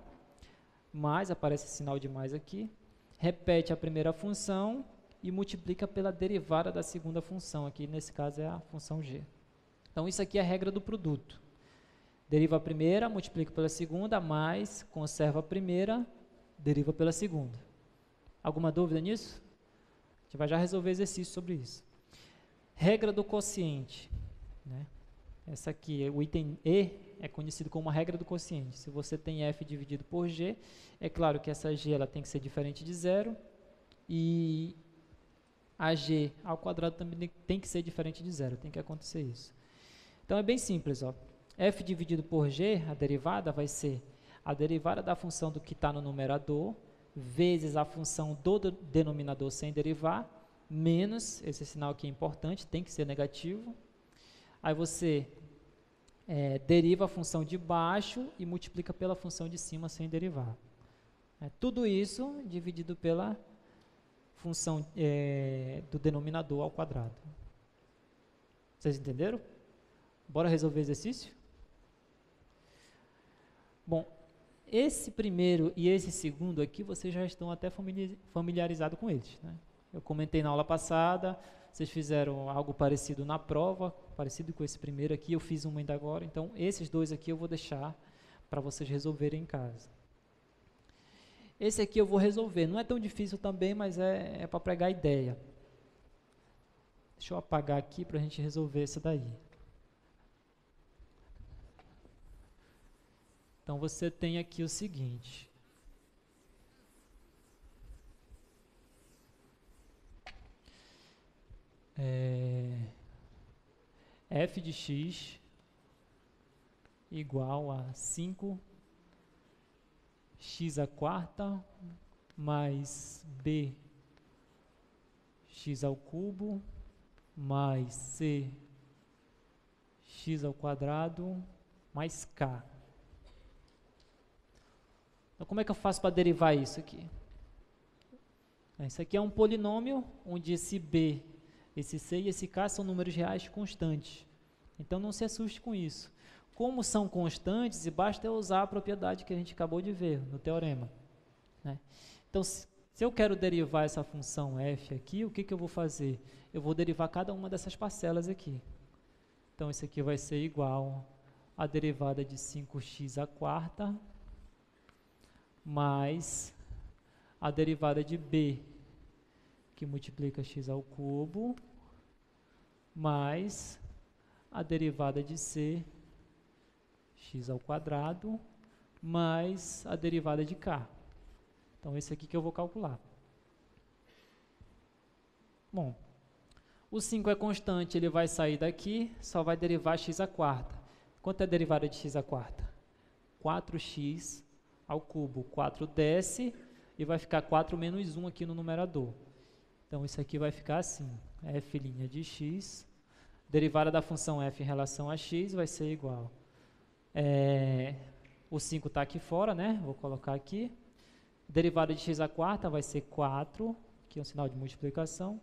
mais, aparece esse sinal de mais aqui, repete a primeira função e multiplica pela derivada da segunda função, aqui nesse caso é a função g. Então isso aqui é a regra do produto. Deriva a primeira, multiplica pela segunda, mais, conserva a primeira, deriva pela segunda. Alguma dúvida nisso? A gente vai já resolver exercício sobre isso. Regra do quociente, né? Essa aqui, o item E, é conhecido como a regra do quociente. Se você tem f dividido por g, é claro que essa g ela tem que ser diferente de zero, e a g ao quadrado também tem que ser diferente de zero, tem que acontecer isso. Então é bem simples, ó. F dividido por g, a derivada vai ser a derivada da função do que está no numerador, vezes a função do denominador sem derivar, menos, esse sinal aqui é importante, tem que ser negativo. Aí você deriva a função de baixo e multiplica pela função de cima sem derivar. Tudo isso dividido pela função do denominador ao quadrado. Vocês entenderam? Bora resolver o exercício? Bom, esse primeiro e esse segundo aqui, vocês já estão até familiarizados com eles, né? Eu comentei na aula passada, vocês fizeram algo parecido na prova, parecido com esse primeiro aqui, eu fiz um ainda agora, então esses dois aqui eu vou deixar para vocês resolverem em casa. Esse aqui eu vou resolver, não é tão difícil também, mas é para pregar a ideia. Deixa eu apagar aqui para a gente resolver esse daí. Então, você tem aqui o seguinte. F de x igual a 5x à quarta mais bx ao cubo mais cx ao quadrado mais k. Então, como é que eu faço para derivar isso aqui? Isso aqui é um polinômio onde esse b, esse c e esse k são números reais constantes. Então, não se assuste com isso. Como são constantes, e basta eu usar a propriedade que a gente acabou de ver no teorema, né? Então, se eu quero derivar essa função f aqui, o que eu vou fazer? Eu vou derivar cada uma dessas parcelas aqui. Então, isso aqui vai ser igual à derivada de 5x à quarta mais a derivada de b, que multiplica x ao cubo, mais a derivada de c, x ao quadrado, mais a derivada de k. Então, esse aqui que eu vou calcular. Bom, o 5 é constante, ele vai sair daqui, só vai derivar x à quarta. Quanto é a derivada de x à quarta? 4x ao cubo. 4 desce e vai ficar 4 menos 1 aqui no numerador. Então, isso aqui vai ficar assim, f' de x, derivada da função f em relação a x vai ser igual. O 5 está aqui fora, né? Vou colocar aqui. Derivada de x à quarta vai ser 4, que é um sinal de multiplicação,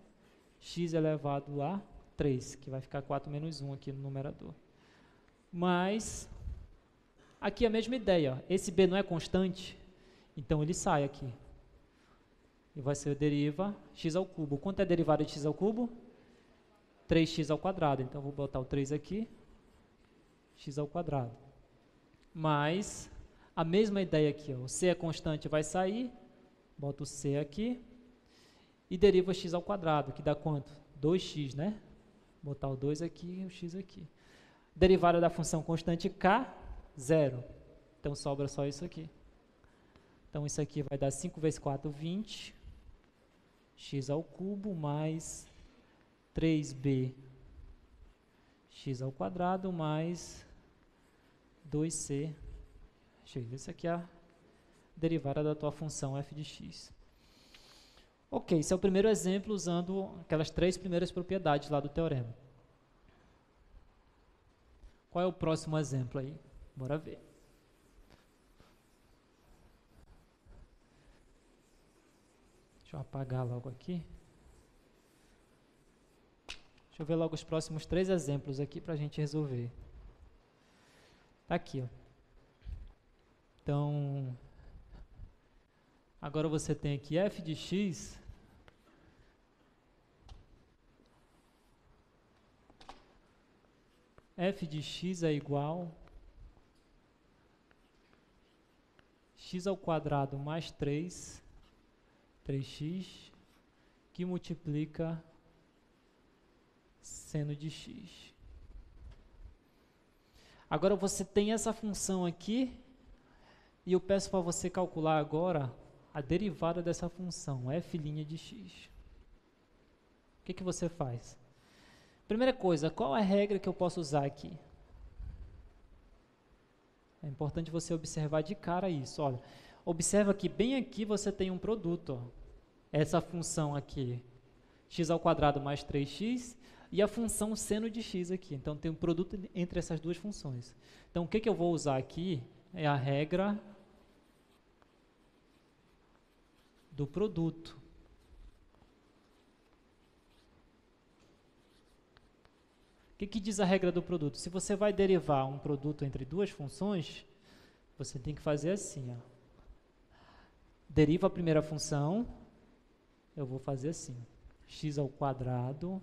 x elevado a 3, que vai ficar 4 menos 1 aqui no numerador. Mas, aqui a mesma ideia, ó. Esse b não é constante, então ele sai aqui. E vai ser deriva x ao cubo. Quanto é a derivada de x ao cubo? 3x ao quadrado. Então, vou botar o 3 aqui, x ao quadrado. Mais a mesma ideia aqui, ó. O c é constante, vai sair, boto o c aqui, e deriva x ao quadrado, que dá quanto? 2x, né? Botar o 2 aqui e o x aqui. Derivada da função constante k, 0. Então, sobra só isso aqui. Então, isso aqui vai dar 5 vezes 4, 20, x ao cubo, mais 3b, x ao quadrado, mais 2c. Isso aqui é a derivada da tua função f de x. Ok, esse é o primeiro exemplo usando aquelas 3 primeiras propriedades lá do teorema. Qual é o próximo exemplo aí? Bora ver. Deixa eu apagar logo aqui. Deixa eu ver logo os próximos 3 exemplos aqui para a gente resolver. Tá aqui, ó. Então, agora você tem aqui f de x é igual x ao quadrado mais 3x, que multiplica seno de x. Agora você tem essa função aqui, e eu peço para você calcular agora a derivada dessa função, f' de x. O que você faz? Primeira coisa, qual é a regra que eu posso usar aqui? É importante você observar de cara isso. Olha, observa que bem aqui você tem um produto. Ó. Essa função aqui, x ao quadrado mais 3x, e a função seno de x aqui. Então, tem um produto entre essas duas funções. Então, o que eu vou usar aqui é a regra do produto. O que diz a regra do produto? Se você vai derivar um produto entre duas funções, você tem que fazer assim, ó. Deriva a primeira função, eu vou fazer assim, x ao quadrado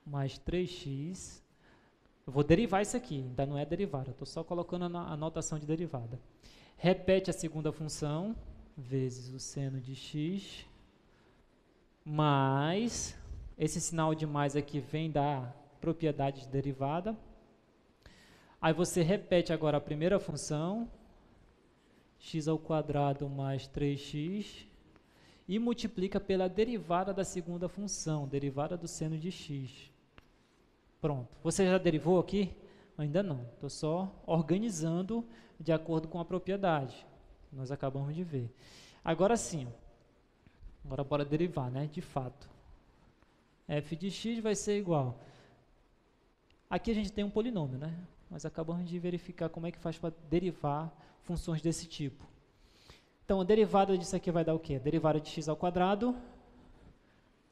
mais 3x, eu vou derivar isso aqui, ainda não é derivada, estou só colocando a notação de derivada. Repete a segunda função, vezes o seno de x, mais, esse sinal de mais aqui vem da propriedade de derivada. Aí você repete agora a primeira função, x ao quadrado mais 3x, e multiplica pela derivada da segunda função, derivada do seno de x. Pronto. Você já derivou aqui? Ainda não. Estou só organizando de acordo com a propriedade. Nós acabamos de ver. Agora sim. Agora bora derivar, né? De fato. f de x vai ser igual. Aqui a gente tem um polinômio, né? Nós acabamos de verificar como é que faz para derivar funções desse tipo. Então, a derivada disso aqui vai dar o quê? A derivada de x ao quadrado,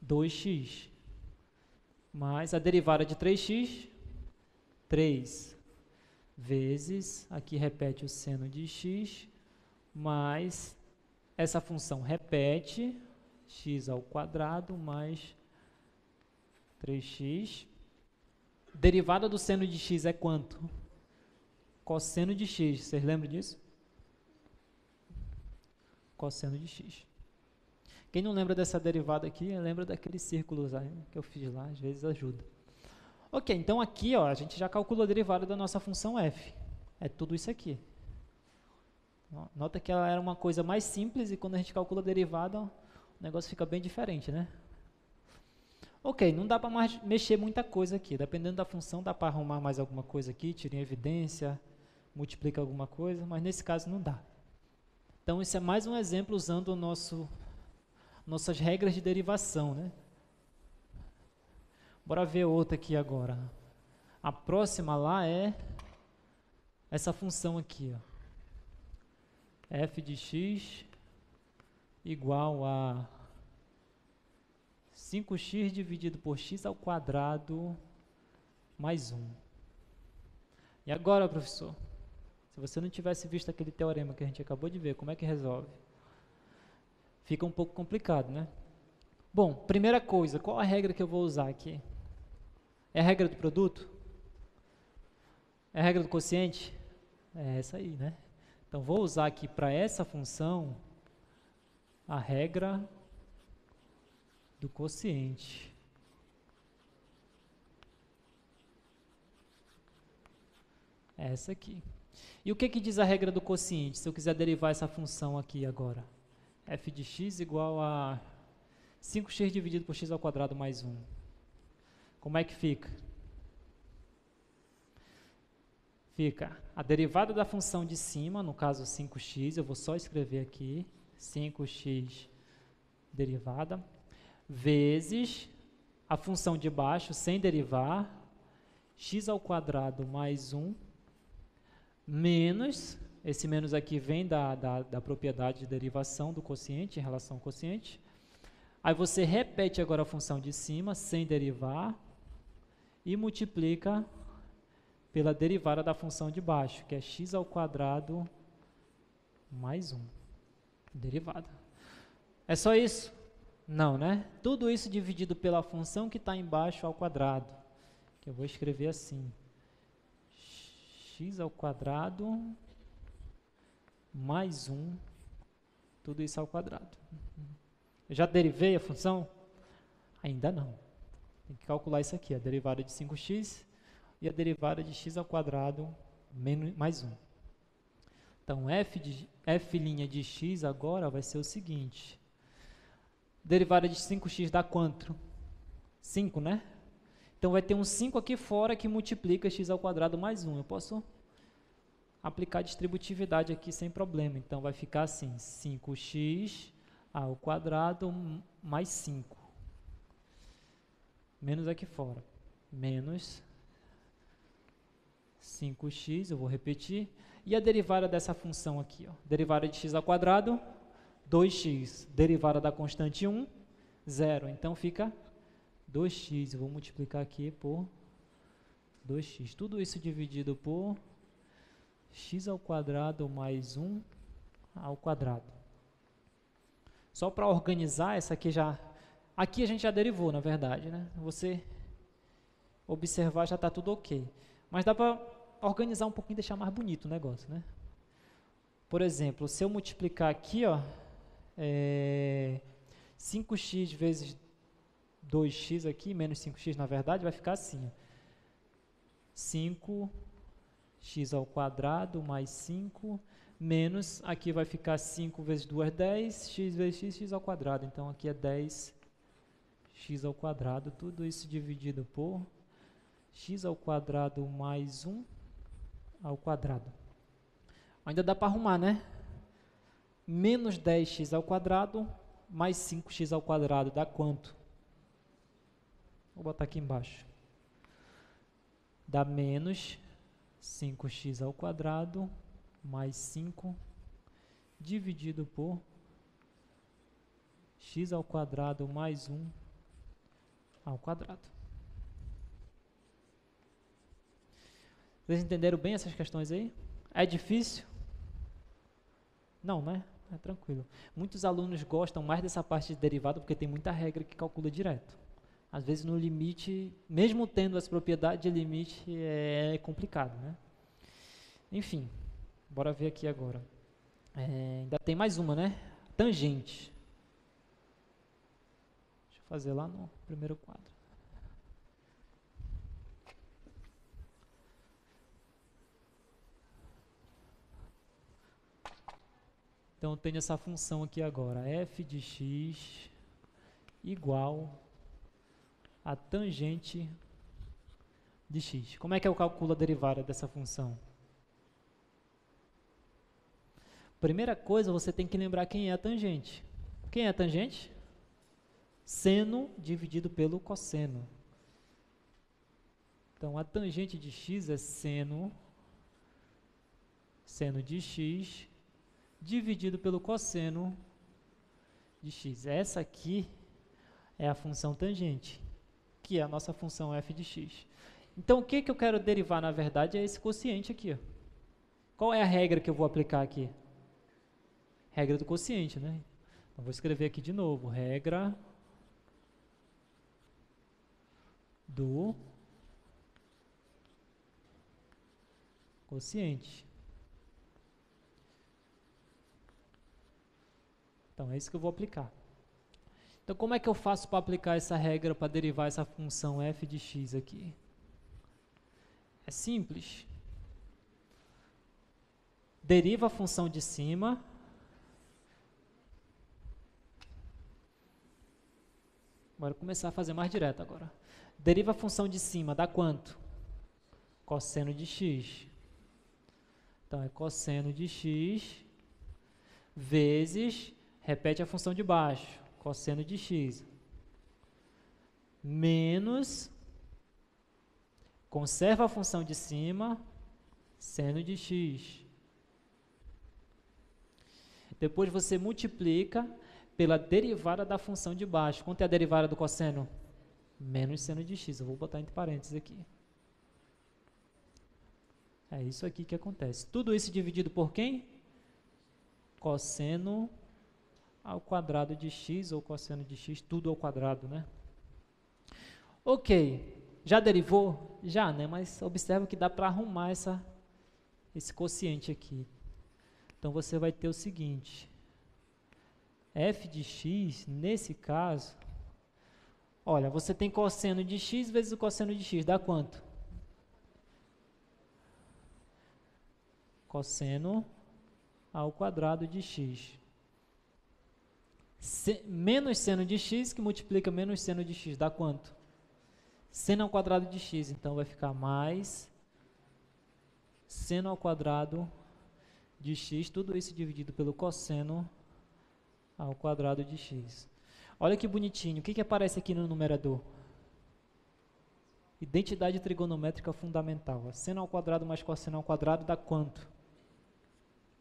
2x. Mais a derivada de 3x, 3. Vezes, aqui repete o seno de x, mais essa função repete, x ao quadrado mais 3x. Derivada do seno de x é quanto? Cosseno de x, vocês lembram disso? cosseno de x. Quem não lembra dessa derivada aqui, lembra daqueles círculos aí que eu fiz lá, às vezes ajuda. Ok, então aqui ó, a gente já calculou a derivada da nossa função f. É tudo isso aqui. Nota que ela era uma coisa mais simples e quando a gente calcula a derivada, ó, o negócio fica bem diferente, né? Ok, não dá para mais mexer muita coisa aqui. Dependendo da função, dá para arrumar mais alguma coisa aqui, tira em evidência, multiplica alguma coisa, mas nesse caso não dá. Então, isso é mais um exemplo usando nossas regras de derivação, né? Bora ver outra aqui agora. A próxima lá é essa função aqui, ó. F de x igual a 5x dividido por x ao quadrado mais 1. E agora, professor? Se você não tivesse visto aquele teorema que a gente acabou de ver, como é que resolve? Fica um pouco complicado, né? Bom, primeira coisa, qual a regra que eu vou usar aqui? É a regra do produto? É a regra do quociente? É essa aí, né? Então, vou usar aqui para essa função a regra do quociente. Essa aqui. E o que diz a regra do quociente, se eu quiser derivar essa função aqui agora? F de x igual a 5x dividido por x ao quadrado mais 1. Como é que fica? Fica a derivada da função de cima, no caso 5x, eu vou só escrever aqui, 5x derivada, vezes a função de baixo, sem derivar, x ao quadrado mais 1, menos, esse menos aqui vem da propriedade de derivação do quociente, em relação ao quociente. Aí você repete agora a função de cima, sem derivar, e multiplica pela derivada da função de baixo, que é x ao quadrado mais 1. Derivada. É só isso? Não, né? Tudo isso dividido pela função que está embaixo ao quadrado, que eu vou escrever assim. X ao quadrado mais 1, tudo isso ao quadrado. Eu já derivei a função? Ainda não. Tem que calcular isso aqui, a derivada de 5x e a derivada de x ao quadrado menos, mais 1. Então, f' de x agora vai ser o seguinte. Derivada de 5x dá quanto? 5, né? Então, vai ter um 5 aqui fora que multiplica x ao quadrado mais 1. Eu posso aplicar distributividade aqui sem problema. Então, vai ficar assim, 5x ao quadrado mais 5. Menos aqui fora. Menos 5x, eu vou repetir. E a derivada dessa função aqui, ó, derivada de x ao quadrado, 2x. Derivada da constante 1, 0. Então, fica 2x. Eu vou multiplicar aqui por 2x. Tudo isso dividido por x ao quadrado mais 1 ao quadrado. Só para organizar, essa aqui já... Aqui a gente já derivou, na verdade, né? Você observar, já está tudo ok. Mas dá para organizar um pouquinho e deixar mais bonito o negócio, né? Por exemplo, se eu multiplicar aqui, ó, 5x vezes 2x aqui, menos 5x, na verdade, vai ficar assim. 5x ao quadrado mais 5, menos, aqui vai ficar 5 vezes 2, 10, x vezes x, x ao quadrado. Então, aqui é 10x ao quadrado, tudo isso dividido por x ao quadrado mais 1 ao quadrado. Ainda dá para arrumar, né? Menos 10x ao quadrado mais 5x ao quadrado dá quanto? Vou botar aqui embaixo. Dá menos 5x ao quadrado mais 5 dividido por x ao quadrado mais 1 ao quadrado. Vocês entenderam bem essas questões aí? É difícil? Não, né? É tranquilo. Muitos alunos gostam mais dessa parte de derivada porque tem muita regra que calcula direto. Às vezes no limite, mesmo tendo as propriedades de limite, é complicado, né? Enfim, bora ver aqui agora. Ainda tem mais uma, né? tangente. Deixa eu fazer lá no primeiro quadro. Então, eu tenho essa função aqui agora, f de x igual a tangente de x. Como é que eu calculo a derivada dessa função? Primeira coisa, você tem que lembrar quem é a tangente. Quem é a tangente? Seno dividido pelo cosseno. Então, a tangente de x é seno de x dividido pelo cosseno de x. Essa aqui é a função tangente, que é a nossa função f de x. Então, o que eu quero derivar, na verdade, é esse quociente aqui. Ó. Qual é a regra que eu vou aplicar aqui? Regra do quociente, né? Então, vou escrever aqui de novo. Regra do quociente. Então, é isso que eu vou aplicar. Então, como é que eu faço para aplicar essa regra para derivar essa função f de x aqui? É simples. Deriva a função de cima. Bora começar a fazer mais direto agora. Deriva a função de cima, dá quanto? Cosseno de x. Então, é cosseno de x vezes, repete a função de baixo, cosseno de x, menos, conserva a função de cima, seno de x. Depois você multiplica pela derivada da função de baixo. Quanto é a derivada do cosseno? Menos seno de x. Eu vou botar entre parênteses aqui. É isso aqui que acontece. Tudo isso dividido por quem? Cosseno ao quadrado de x, ou cosseno de x, tudo ao quadrado, né? Ok. Já derivou? Já, né? Mas observa que dá para arrumar esse quociente aqui. Então, você vai ter o seguinte. F de x, nesse caso, olha, você tem cosseno de x vezes o cosseno de x, dá quanto? Cosseno ao quadrado de x. Menos seno de x, que multiplica menos seno de x, dá quanto? Seno ao quadrado de x, então vai ficar mais seno ao quadrado de x, tudo isso dividido pelo cosseno ao quadrado de x. Olha que bonitinho, o que aparece aqui no numerador? Identidade trigonométrica fundamental. Seno ao quadrado mais cosseno ao quadrado dá quanto?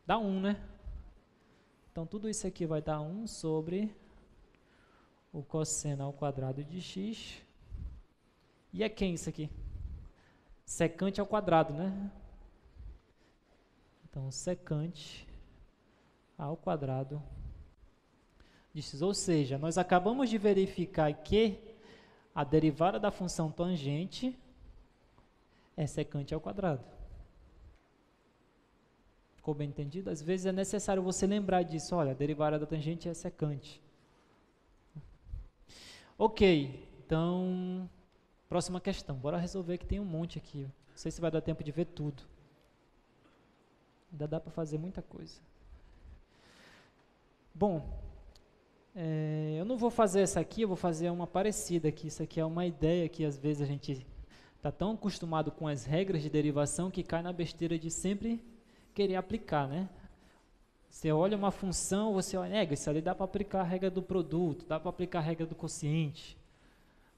Dá 1, né? Então, tudo isso aqui vai dar 1 sobre o cosseno ao quadrado de x. E é quem isso aqui? Secante ao quadrado, né? Então, secante ao quadrado de x. Ou seja, nós acabamos de verificar que a derivada da função tangente é secante ao quadrado. Ficou bem entendido? Às vezes é necessário você lembrar disso. Olha, a derivada da tangente é secante. Ok, então, próxima questão. Bora resolver que tem um monte aqui. Não sei se vai dar tempo de ver tudo. Ainda dá para fazer muita coisa. Bom, eu não vou fazer essa aqui, eu vou fazer uma parecida aqui. Isso aqui é uma ideia que às vezes a gente está tão acostumado com as regras de derivação que cai na besteira de sempre querer aplicar, né? Você olha uma função, você olha, isso ali dá para aplicar a regra do produto, dá para aplicar a regra do quociente.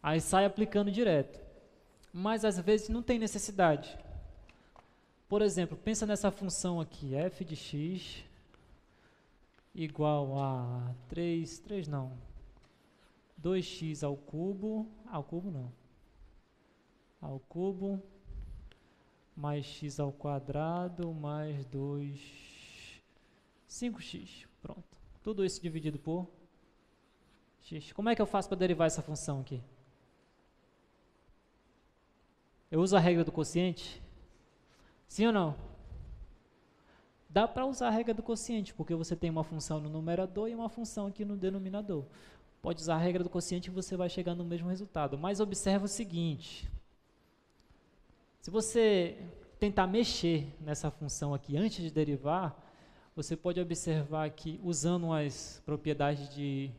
Aí sai aplicando direto. Mas às vezes não tem necessidade. Por exemplo, pensa nessa função aqui, f de x igual a 2x ao cubo mais x ao quadrado mais 5x. Pronto. Tudo isso dividido por x. Como é que eu faço para derivar essa função aqui? Eu uso a regra do quociente? Sim ou não? Dá para usar a regra do quociente, porque você tem uma função no numerador e uma função aqui no denominador. Pode usar a regra do quociente e você vai chegar no mesmo resultado. Mas observa o seguinte, se você tentar mexer nessa função aqui antes de derivar, você pode observar que, usando as propriedades de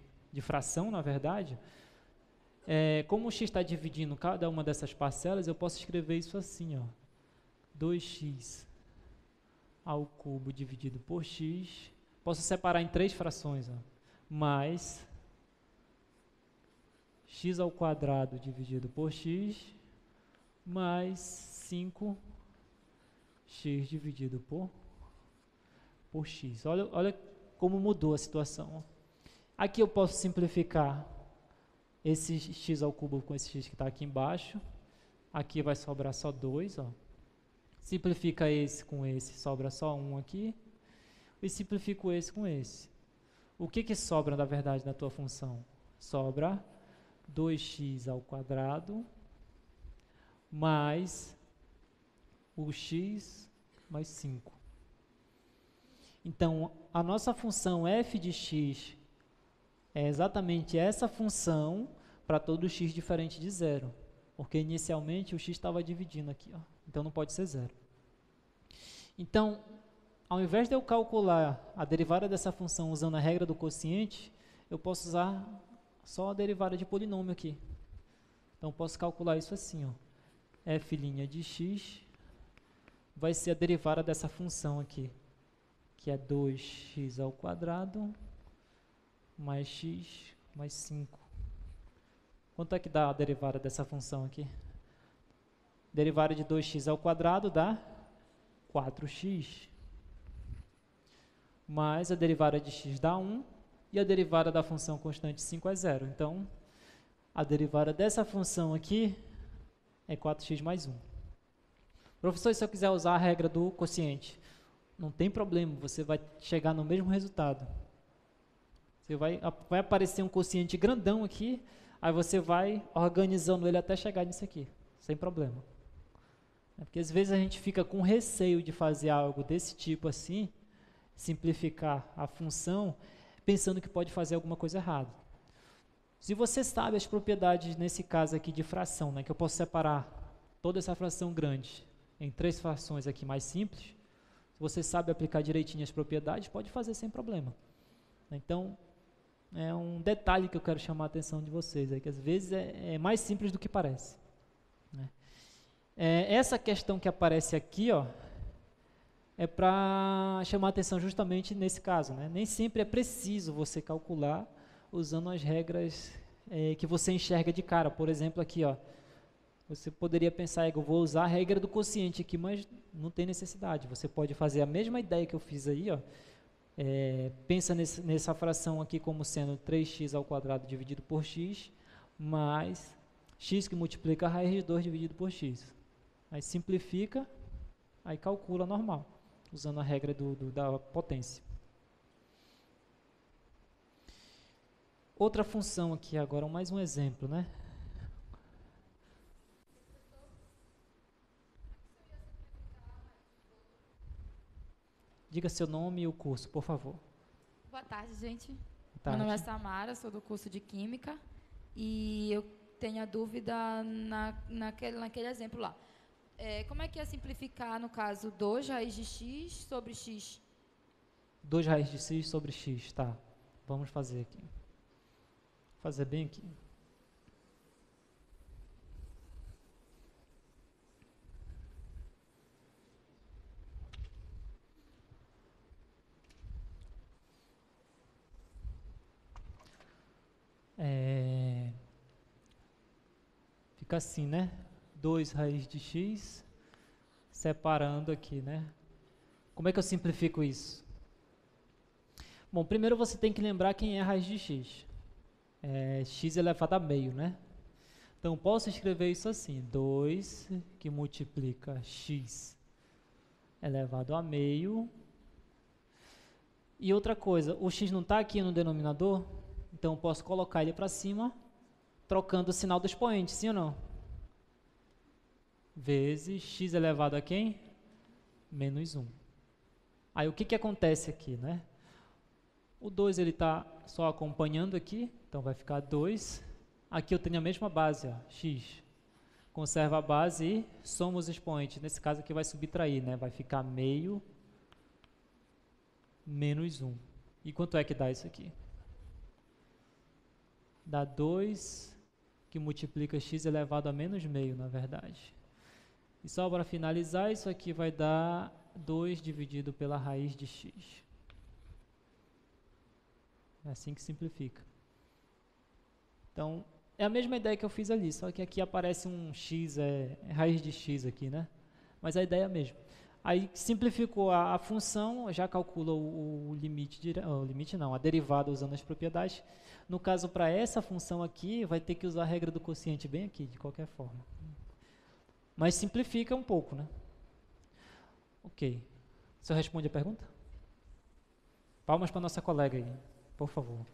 fração, na verdade, como o x está dividindo cada uma dessas parcelas, eu posso escrever isso assim, ó, 2x ao cubo dividido por x, posso separar em 3 frações, ó, mais x ao quadrado dividido por x, mais 5x dividido por x. Olha como mudou a situação. Aqui eu posso simplificar esse x ao cubo com esse x que está aqui embaixo. Aqui vai sobrar só 2. Ó. Simplifica esse com esse, sobra só 1 aqui. E simplifico esse com esse. O que sobra, na verdade, na tua função? Sobra 2x ao quadrado mais o x mais 5. Então, a nossa função f de x é exatamente essa função para todo x diferente de 0. Porque inicialmente o x estava dividindo aqui, ó, então não pode ser 0. Então, ao invés de eu calcular a derivada dessa função usando a regra do quociente, eu posso usar só a derivada de polinômio aqui. Então, eu posso calcular isso assim, ó, f' de x vai ser a derivada dessa função aqui, que é 2x ao quadrado mais x mais 5. Quanto é que dá a derivada dessa função aqui? Derivada de 2x ao quadrado dá 4x. Mais a derivada de x dá 1. E a derivada da função constante 5 é 0. Então, a derivada dessa função aqui é 4x mais 1. Professor, e se eu quiser usar a regra do quociente? Não tem problema, você vai chegar no mesmo resultado. Você vai aparecer um quociente grandão aqui, aí você vai organizando ele até chegar nisso aqui, sem problema. Porque às vezes a gente fica com receio de fazer algo desse tipo assim, simplificar a função, pensando que pode fazer alguma coisa errada. Se você sabe as propriedades, nesse caso aqui, de fração, né, que eu posso separar toda essa fração grande em 3 frações aqui mais simples, se você sabe aplicar direitinho as propriedades, pode fazer sem problema. Então, é um detalhe que eu quero chamar a atenção de vocês, que às vezes é mais simples do que parece. Né? Essa questão que aparece aqui, ó, é para chamar a atenção justamente nesse caso. Né? Nem sempre é preciso você calcular usando as regras que você enxerga de cara. Por exemplo, aqui, ó, você poderia pensar, eu vou usar a regra do quociente aqui, mas não tem necessidade. Você pode fazer a mesma ideia que eu fiz aí, ó. Pensa nessa fração aqui como sendo 3x ao quadrado dividido por x, mais x que multiplica a raiz de 2 dividido por x. Aí simplifica, aí calcula normal, usando a regra da potência. Outra função aqui agora, mais um exemplo, né? Diga seu nome e o curso, por favor. Boa tarde, gente. Boa tarde. Meu nome é Samara, sou do curso de Química e eu tenho a dúvida naquele exemplo lá. Como é que é simplificar, no caso, 2 raiz de x sobre x? 2 raiz de x sobre x, tá. Vamos fazer aqui. Vou fazer bem aqui. Fica assim, né? 2 raiz de x, separando aqui, né? Como é que eu simplifico isso? Bom, primeiro você tem que lembrar quem é a raiz de x. X elevado a meio, né? Então, posso escrever isso assim, 2 que multiplica x elevado a meio. E outra coisa, o x não está aqui no denominador, então eu posso colocar ele para cima, trocando o sinal do expoente, sim ou não? Vezes x elevado a quem? Menos 1. Aí o que que acontece aqui, né? O 2 ele está só acompanhando aqui, então vai ficar 2. Aqui eu tenho a mesma base, ó, x. Conserva a base e soma os expoentes. Nesse caso aqui vai subtrair, né? Vai ficar meio menos 1. E quanto é que dá isso aqui? Dá 2, que multiplica x elevado a menos meio, na verdade. E só para finalizar, isso aqui vai dar 2 dividido pela raiz de x. É assim que simplifica. Então, é a mesma ideia que eu fiz ali, só que aqui aparece um x, raiz de x aqui, né? Mas a ideia é a mesma. Aí simplificou a função, já calcula o limite, o limite não, a derivada usando as propriedades. No caso, para essa função aqui, vai ter que usar a regra do quociente bem aqui, de qualquer forma. Mas simplifica um pouco, né? Ok. Você responde a pergunta? Palmas para nossa colega aí, por favor.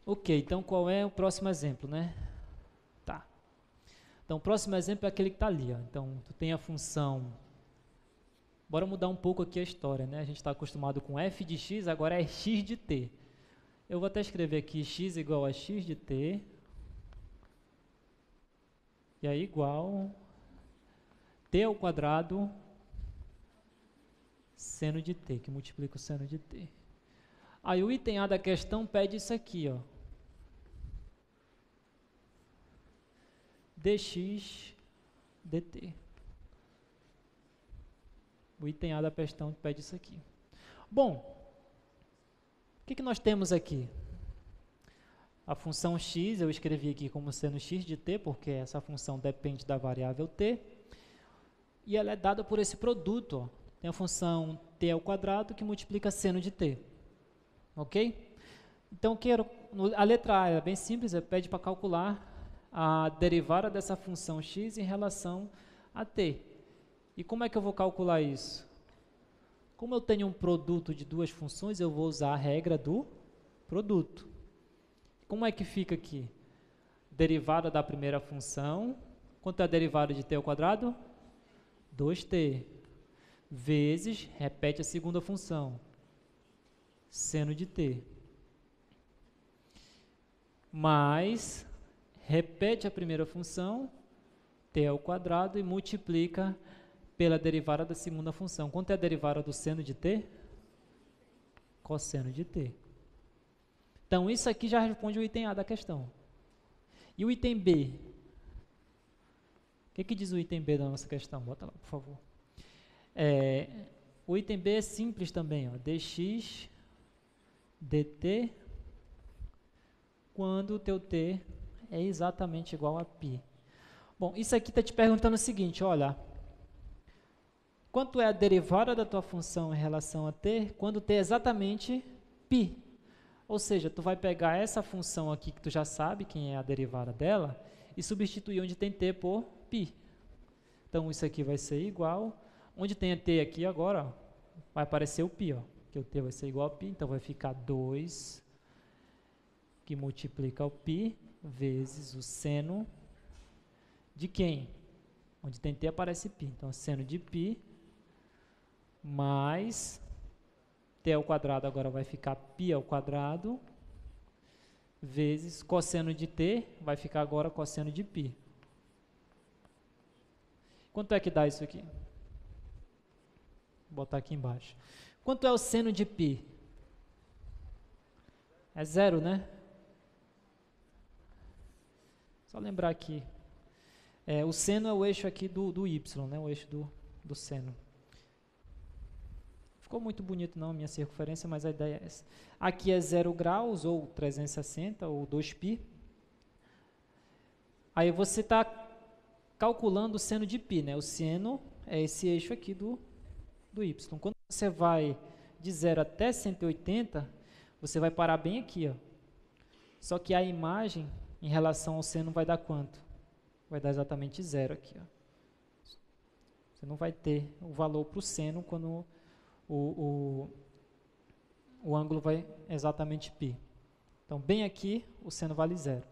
Ok, então qual é o próximo exemplo, né? Tá. Então, o próximo exemplo é aquele que está ali, ó. Então, tu tem a função... Bora mudar um pouco aqui a história, né? A gente está acostumado com f de x, agora é x de t. Eu vou até escrever aqui x igual a x de t. E aí, igual t ao quadrado seno de t, que multiplica o seno de t. Aí, o item A da questão pede isso aqui, ó. dx dt. O item A da questão pede isso aqui. Bom, o que nós temos aqui? A função x, eu escrevi aqui como sendo x de t, porque essa função depende da variável t. E ela é dada por esse produto, ó. Tem a função t ao quadrado que multiplica seno de t. Ok? Então, a letra A é bem simples, pede para calcular a derivada dessa função x em relação a t. E como é que eu vou calcular isso? Como eu tenho um produto de duas funções, eu vou usar a regra do produto. Como é que fica aqui? Derivada da primeira função. Quanto é a derivada de t ao quadrado? 2t. Vezes, repete a segunda função. Seno de t. Mais, repete a primeira função, t ao quadrado, e multiplica pela derivada da segunda função. Quanto é a derivada do seno de t? Cosseno de t. Então, isso aqui já responde o item A da questão. E o item B? O que diz o item B da nossa questão? Bota lá, por favor. O item B é simples também, ó, dx dt, quando o teu t é exatamente igual a π. Bom, isso aqui está te perguntando o seguinte, olha, quanto é a derivada da tua função em relação a t, quando t é exatamente π? Ou seja, tu vai pegar essa função aqui, que tu já sabe quem é a derivada dela, e substituir onde tem t por π. Então, isso aqui vai ser igual, onde tem a t aqui agora, ó, vai aparecer o π, ó, que o t vai ser igual a π, então vai ficar 2, que multiplica o π, vezes o seno de quem? Onde tem t aparece π. Então, seno de π mais t ao quadrado agora vai ficar π ao quadrado, vezes cosseno de t, vai ficar agora cosseno de π. Quanto é que dá isso aqui? Vou botar aqui embaixo. Quanto é o seno de π? É 0, né? Só lembrar aqui. O seno é o eixo aqui do y, né? O eixo do seno. Ficou muito bonito não a minha circunferência, mas a ideia é essa. Aqui é 0 graus, ou 360, ou 2π. Aí você está calculando o seno de π, né? O seno é esse eixo aqui do y. Quando você vai de 0 até 180, você vai parar bem aqui, ó. Só que a imagem em relação ao seno vai dar quanto? Vai dar exatamente 0 aqui, ó. Você não vai ter o valor para o seno quando o ângulo vai exatamente π. Então, bem aqui, o seno vale 0.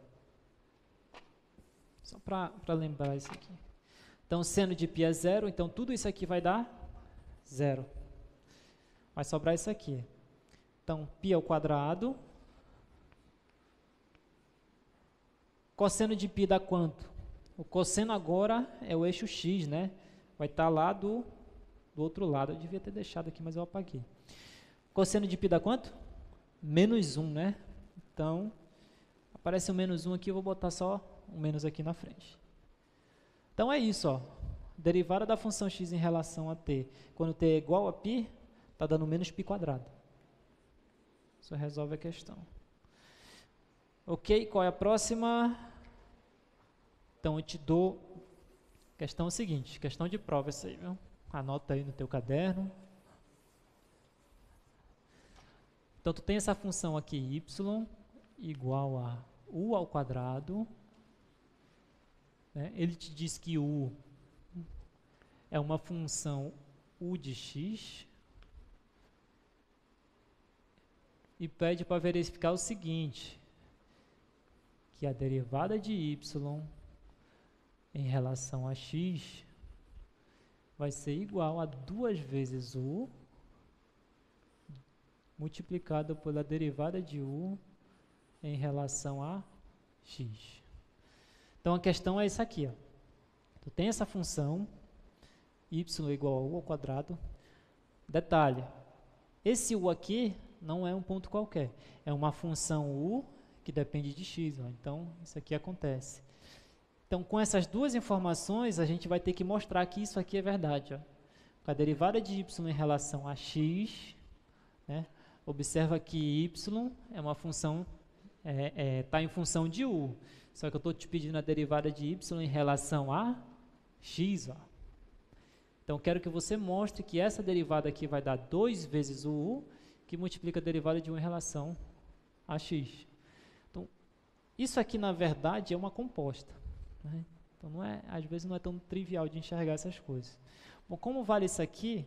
Só para lembrar isso aqui. Então, seno de π é 0, então tudo isso aqui vai dar 0. Vai sobrar isso aqui. Então, π ao quadrado. Cosseno de π dá quanto? O cosseno agora é o eixo x, né? Vai estar lá do outro lado. Eu devia ter deixado aqui, mas eu apaguei. Cosseno de π dá quanto? Menos 1, né? Então, aparece um menos 1 aqui, eu vou botar só um menos aqui na frente. Então, é isso, ó. Derivada da função x em relação a t, quando t é igual a π, está dando menos π quadrado. Isso resolve a questão. Ok, qual é a próxima? Então, eu te dou... Questão seguinte, questão de prova essa aí, viu? Anota aí no teu caderno. Então, tu tem essa função aqui, y igual a u ao quadrado. Né? Ele te diz que u é uma função u de x. E pede para verificar o seguinte, que a derivada de y em relação a x vai ser igual a 2 vezes u multiplicado pela derivada de u em relação a x. Então, a questão é essa aqui. Ó. Tu tem essa função, y igual a u ao quadrado. Detalhe, esse u aqui não é um ponto qualquer. É uma função u que depende de x. Ó. Então, isso aqui acontece. Então, com essas duas informações, a gente vai ter que mostrar que isso aqui é verdade. Ó. A derivada de y em relação a x, né? Observa que y é uma função, está em função de u. Só que eu estou te pedindo a derivada de y em relação a x. Ó. Então, quero que você mostre que essa derivada aqui vai dar 2 vezes o u, que multiplica a derivada de 1 em relação a x. Então, isso aqui, na verdade, é uma composta. Né? Então, às vezes não é tão trivial de enxergar essas coisas. Bom, como vale isso aqui,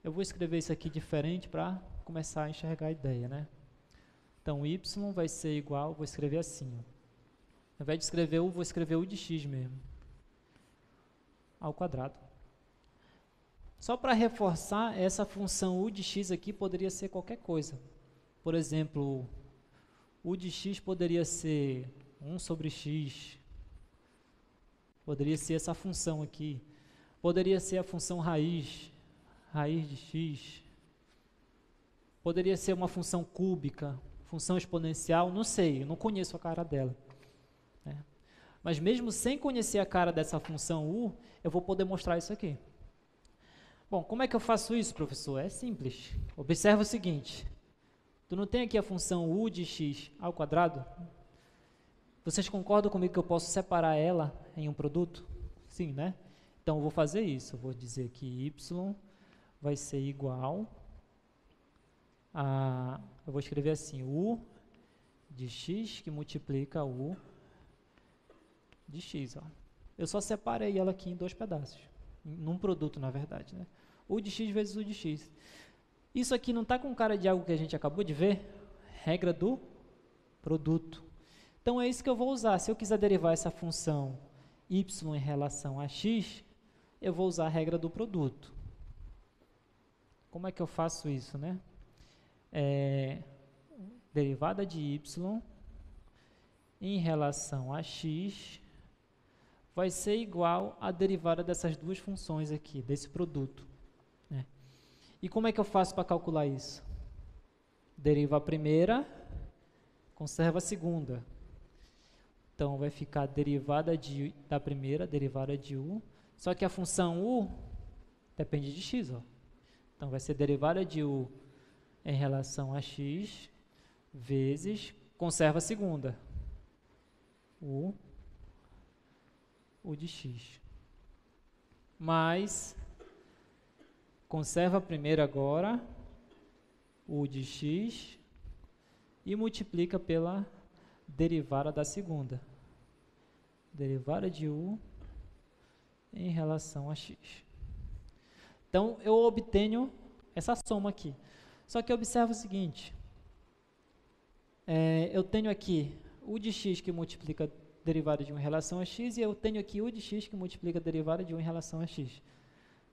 eu vou escrever isso aqui diferente para começar a enxergar a ideia. Né? Então, y vai ser igual, vou escrever assim. Ó. Ao invés de escrever u, vou escrever u de x mesmo, ao quadrado. Só para reforçar, essa função u de x aqui poderia ser qualquer coisa. Por exemplo, u de x poderia ser 1 sobre x, poderia ser essa função aqui, poderia ser a função raiz de x, poderia ser uma função cúbica, função exponencial, não sei, eu não conheço a cara dela. Né? Mas mesmo sem conhecer a cara dessa função u, eu vou poder mostrar isso aqui. Bom, como é que eu faço isso, professor? É simples. Observa o seguinte. Tu não tem aqui a função u de x ao quadrado? Vocês concordam comigo que eu posso separar ela em um produto? Sim, né? Então, eu vou fazer isso. Eu vou dizer que y vai ser igual a... Eu vou escrever assim, u de x que multiplica u de x. Ó. Eu só separei ela aqui em 2 pedaços. Num produto, na verdade, né? U de x vezes u de x. Isso aqui não está com cara de algo que a gente acabou de ver? Regra do produto. Então, é isso que eu vou usar. Se eu quiser derivar essa função y em relação a x, eu vou usar a regra do produto. Como é que eu faço isso, né? Derivada de y em relação a x vai ser igual à derivada dessas duas funções aqui, desse produto. Né? E como é que eu faço para calcular isso? Deriva a primeira, conserva a segunda. Então, vai ficar derivada da primeira, derivada de u, só que a função u depende de x. Ó. Então, vai ser derivada de u em relação a x vezes, conserva a segunda, u de x, mais, conserva a primeira agora, u de x, e multiplica pela derivada da segunda, derivada de u em relação a x. Então, eu obtenho essa soma aqui. Só que observa o seguinte, eu tenho aqui u de x que multiplica derivada de 1 em relação a x, e eu tenho aqui u de x que multiplica a derivada de 1 em relação a x.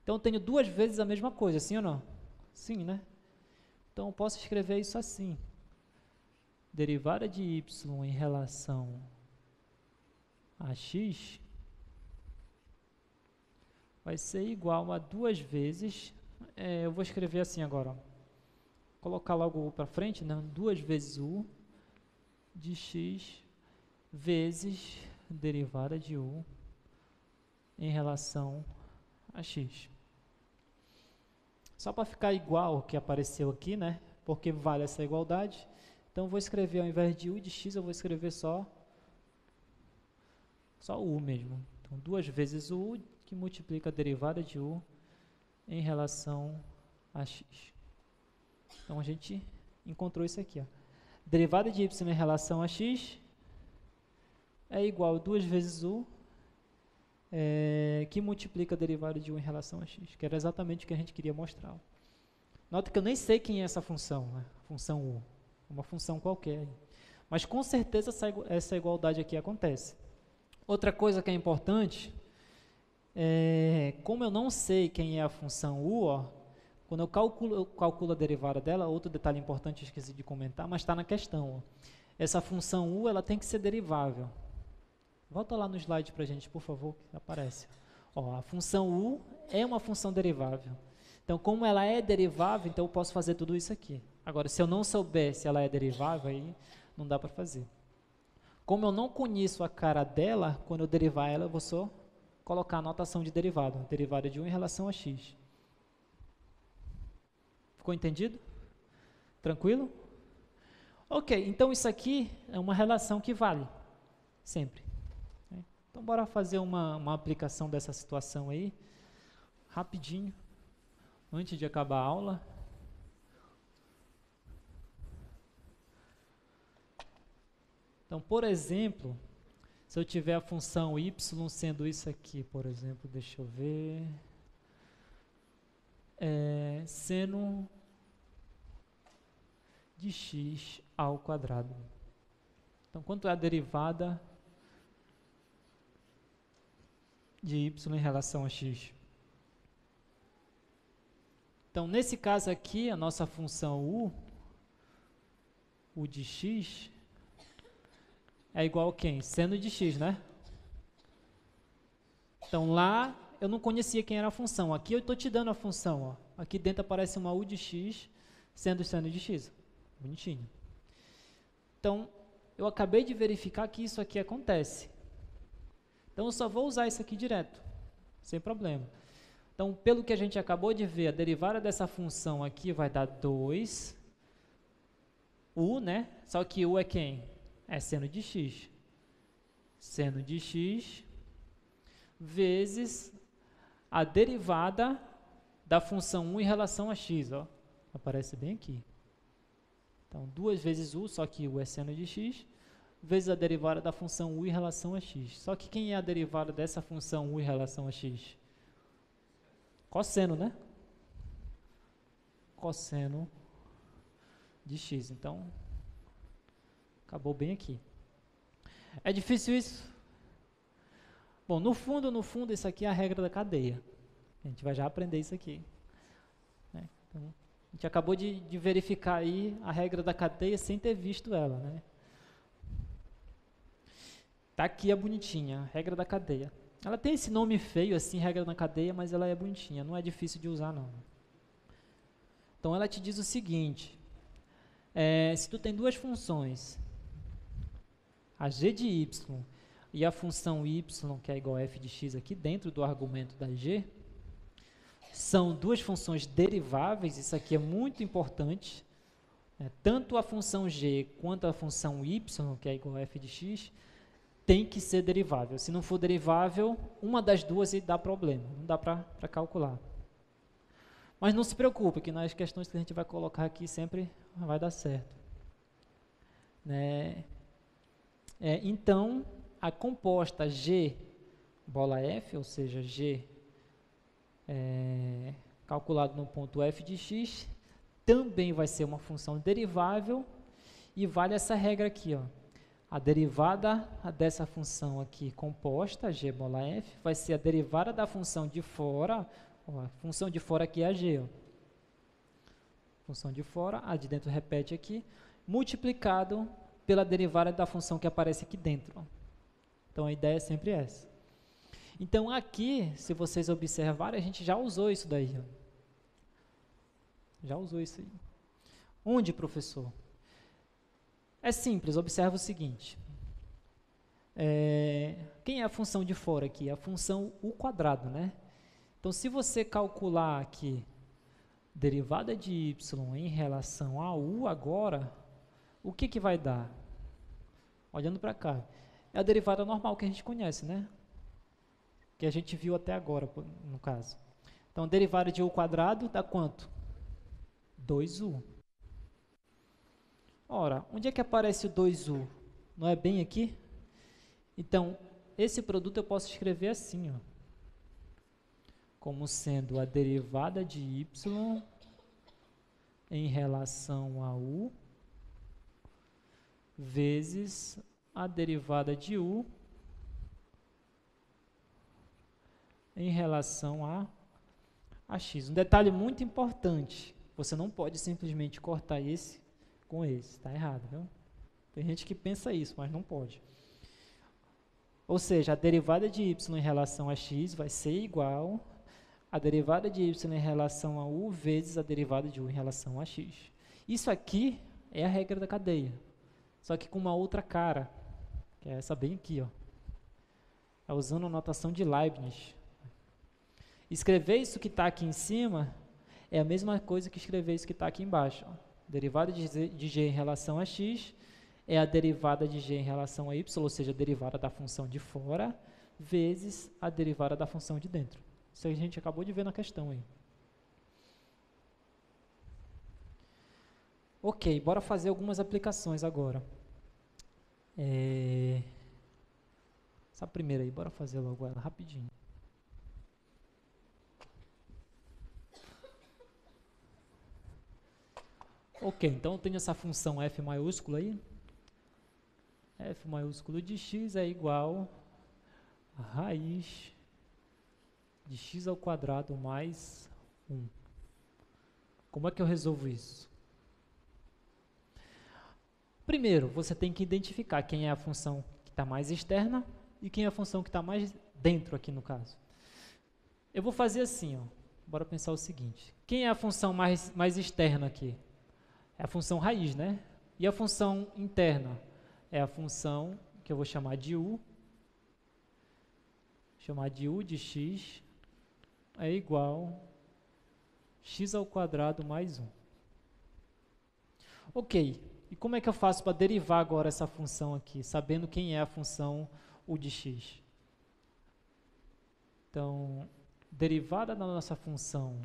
Então, eu tenho duas vezes a mesma coisa, sim ou não? Sim, né? Então, eu posso escrever isso assim. Derivada de y em relação a x vai ser igual a duas vezes, eu vou escrever assim agora, ó. Colocar logo u para frente, né? Duas vezes u de x vezes derivada de u em relação a x. Só para ficar igual ao que apareceu aqui, né? Porque vale essa igualdade. Então, eu vou escrever, ao invés de u de x, eu vou escrever só u mesmo. Então, duas vezes u, que multiplica a derivada de u em relação a x. Então, a gente encontrou isso aqui, ó. Derivada de y em relação a x é igual a duas vezes u, que multiplica a derivada de u em relação a x, que era exatamente o que a gente queria mostrar. Nota que eu nem sei quem é essa função, né? Função u, uma função qualquer. Mas com certeza essa igualdade aqui acontece. Outra coisa que é importante, como eu não sei quem é a função u, ó, quando eu calculo a derivada dela, outro detalhe importante, eu esqueci de comentar, mas está na questão. Ó. Essa função u ela tem que ser derivável. Volta lá no slide para a gente, por favor, que aparece. Ó, a função u é uma função derivável. Então, como ela é derivável, então eu posso fazer tudo isso aqui. Agora, se eu não souber se ela é derivável, aí não dá para fazer. Como eu não conheço a cara dela, quando eu derivar ela, eu vou só colocar a notação de derivada. Derivada de 1 em relação a x. Ficou entendido? Tranquilo? Ok, então isso aqui é uma relação que vale. Sempre. Então, bora fazer uma aplicação dessa situação aí. Rapidinho. Antes de acabar a aula. Então, por exemplo, se eu tiver a função y sendo isso aqui, por exemplo, deixa eu ver, seno de x ao quadrado. Então, quanto é a derivada de y em relação a x? Então, nesse caso aqui, a nossa função u de x, é igual a quem? Seno de x, né? Então, lá eu não conhecia quem era a função. Aqui eu estou te dando a função. Ó. Aqui dentro aparece uma u de x sendo seno de x. Bonitinho. Então, eu acabei de verificar que isso aqui acontece. Então, eu só vou usar isso aqui direto, sem problema. Então, pelo que a gente acabou de ver, a derivada dessa função aqui vai dar 2u, né? Só que u é quem? É seno de x. Seno de x vezes a derivada da função u em relação a x. Ó. Aparece bem aqui. Então, 2 vezes u, só que u é seno de x, vezes a derivada da função u em relação a x. Só que quem é a derivada dessa função u em relação a x? Cosseno, né? Cosseno de x. Então, acabou bem aqui. É difícil isso? Bom, no fundo, isso aqui é a regra da cadeia. A gente vai já aprender isso aqui. Né? Então, a gente acabou de verificar aí a regra da cadeia sem ter visto ela. Né? Tá aqui a bonitinha, a regra da cadeia. Ela tem esse nome feio, assim, regra da cadeia, mas ela é bonitinha, não é difícil de usar, não. Então, ela te diz o seguinte, se tu tem duas funções, a g de y e a função y, que é igual a f de x aqui dentro do argumento da g, são duas funções deriváveis, isso aqui é muito importante, tanto a função g quanto a função y, que é igual a f de x, tem que ser derivável. Se não for derivável, uma das duas dá problema, não dá para calcular. Mas não se preocupe, que nas questões que a gente vai colocar aqui sempre vai dar certo. Né? Então, a composta G bola F, ou seja, G calculado no ponto f de x, também vai ser uma função derivável e vale essa regra aqui, ó. A derivada dessa função aqui composta, g molar f, vai ser a derivada da função de fora, ó, a função de fora aqui é a g, ó. Função de fora, a de dentro repete aqui, multiplicado pela derivada da função que aparece aqui dentro. Ó. Então, a ideia é sempre essa. Então, aqui, se vocês observarem, a gente já usou isso daí. Ó. Já usou isso aí. Onde, professor? É simples, observa o seguinte. Quem é a função de fora aqui? A função u quadrado, né? Então, se você calcular aqui derivada de y em relação a u agora, o que, que vai dar? Olhando para cá. É a derivada normal que a gente conhece, né? Que a gente viu até agora, no caso. Então, derivada de u quadrado dá quanto? 2u. Ora, onde é que aparece o 2u? Não é bem aqui? Então, esse produto eu posso escrever assim, ó, como sendo a derivada de y em relação a u vezes a derivada de u em relação a x. Um detalhe muito importante, você não pode simplesmente cortar esse com esse, está errado, viu? Tem gente que pensa isso, mas não pode. Ou seja, a derivada de y em relação a x vai ser igual a derivada de y em relação a u vezes a derivada de u em relação a x. Isso aqui é a regra da cadeia, só que com uma outra cara, que é essa bem aqui, ó. É usando a notação de Leibniz. Escrever isso que está aqui em cima é a mesma coisa que escrever isso que está aqui embaixo. Ó. Derivada de g em relação a x é a derivada de g em relação a y, ou seja, a derivada da função de fora, vezes a derivada da função de dentro. Isso a gente acabou de ver na questão aí. Ok, bora fazer algumas aplicações agora. Essa primeira aí, bora fazer logo ela rapidinho. Ok, então eu tenho essa função f maiúscula aí. F maiúsculo de x é igual a raiz de x ao quadrado mais 1. Como é que eu resolvo isso? Primeiro, você tem que identificar quem é a função que está mais externa e quem é a função que está mais dentro aqui no caso. Eu vou fazer assim, ó. Bora pensar o seguinte. Quem é a função mais externa aqui? É a função raiz, né? E a função interna? É a função que eu vou chamar de u. Chamar de u de x é igual a x ao quadrado mais 1. Ok. E como é que eu faço para derivar agora essa função aqui, sabendo quem é a função u de x? Então, derivada da nossa função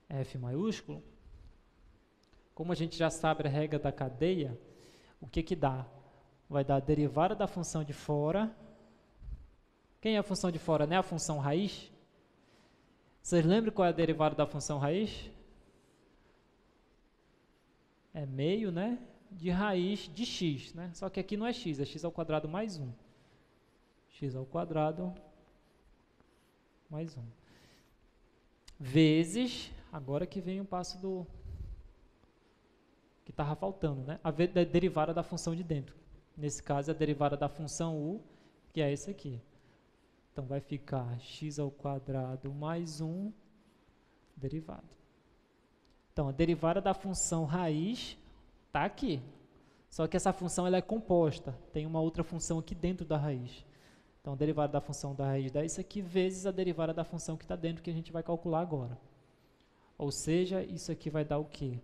f maiúsculo, como a gente já sabe a regra da cadeia, o que que dá? Vai dar a derivada da função de fora. Quem é a função de fora? Não é a função raiz? Vocês lembram qual é a derivada da função raiz? É meio, né, de raiz de x, né? Só que aqui não é x, é x ao quadrado mais 1. X ao quadrado mais 1. Vezes, agora que vem o passo do que estava faltando, né? A derivada da função de dentro. Nesse caso, a derivada da função u, que é esse aqui. Então, vai ficar x ao quadrado mais 1 derivado. Então, a derivada da função raiz está aqui. Só que essa função ela é composta. Tem uma outra função aqui dentro da raiz. Então, a derivada da função da raiz dá isso aqui, vezes a derivada da função que está dentro, que a gente vai calcular agora. Ou seja, isso aqui vai dar o quê?